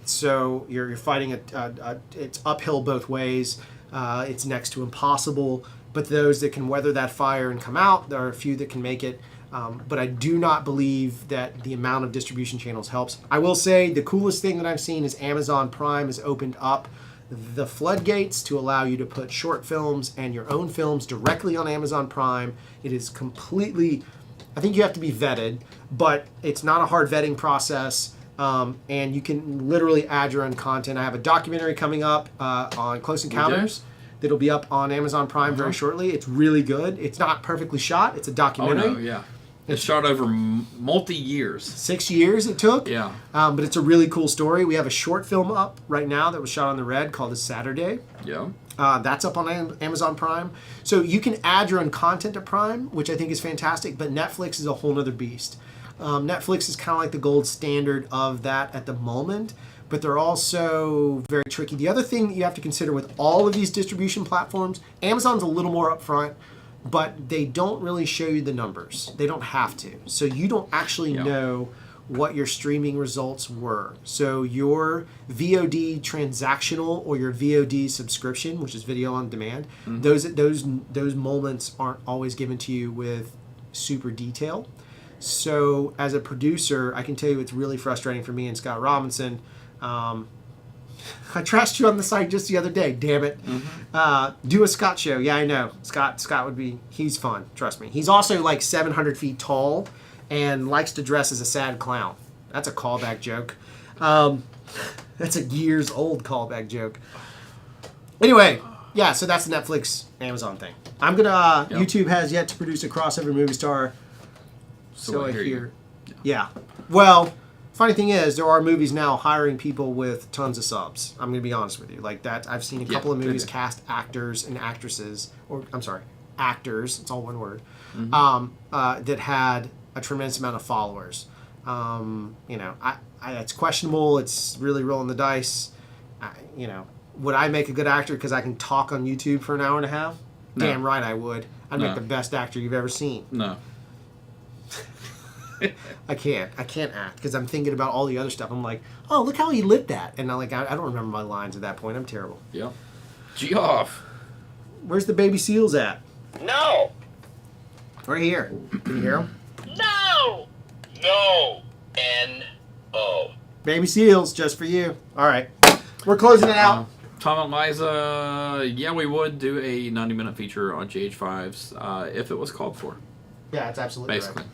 Speaker 1: So you're fighting it's uphill both ways. It's next to impossible. But those that can weather that fire and come out, there are a few that can make it. But I do not believe that the amount of distribution channels helps. I will say the coolest thing that I've seen is Amazon Prime has opened up the floodgates to allow you to put short films and your own films directly on Amazon Prime. It is completely, I think you have to be vetted, but it's not a hard vetting process. and you can literally add your own content. I have a documentary coming up on Close Encounters that'll be up on Amazon Prime very shortly. It's really good. It's not perfectly shot. It's a documentary.
Speaker 2: Oh, no, yeah. It's shot over multi-years.
Speaker 1: 6 years it took.
Speaker 2: Yeah.
Speaker 1: But it's a really cool story. We have a short film up right now that was shot on the Red called The Saturday.
Speaker 2: Yeah.
Speaker 1: That's up on Amazon Prime. So you can add your own content to Prime, which I think is fantastic, but Netflix is a whole nother beast. Netflix is kind of like the gold standard of that at the moment, but they're also very tricky. The other thing that you have to consider with all of these distribution platforms, Amazon's a little more upfront, but they don't really show you the numbers. They don't have to. So you don't actually know what your streaming results were. So your VOD transactional or your VOD subscription, which is video on demand, those moments aren't always given to you with super detail. So as a producer, I can tell you it's really frustrating for me and Scott Robinson. I trashed you on the site just the other day, damn it. Do a Scott show. Yeah, I know. Scott would be, he's fun, trust me. He's also like 700 feet tall and likes to dress as a sad clown. That's a callback joke. That's a years old callback joke. Anyway, yeah, so that's the Netflix Amazon thing. I'm gonna, YouTube has yet to produce a crossover movie star. So I hear. Yeah. Well, funny thing is, there are movies now hiring people with tons of subs. I'm going to be honest with you. Like that, I've seen a couple of movies cast actors and actresses, or I'm sorry, actors. It's all one word. That had a tremendous amount of followers. It's questionable. It's really rolling the dice. Would I make a good actor because I can talk on YouTube for an hour and a half? No. Damn right I would. I'd make the best actor you've ever seen.
Speaker 2: No.
Speaker 1: I can't act because I'm thinking about all the other stuff. I'm like, oh, look how he lit that, and I don't remember my lines at that point. I'm terrible.
Speaker 2: Yeah. Geoff.
Speaker 1: Where's the baby seals at?
Speaker 3: No.
Speaker 1: Right here. Can you hear them?
Speaker 3: No. No. N-O.
Speaker 1: Baby seals, just for you. All right, we're closing it out.
Speaker 2: Tom and Liza, we would do a 90-minute feature on GH5s if it was called for.
Speaker 1: Yeah, that's absolutely
Speaker 2: basically.
Speaker 1: right.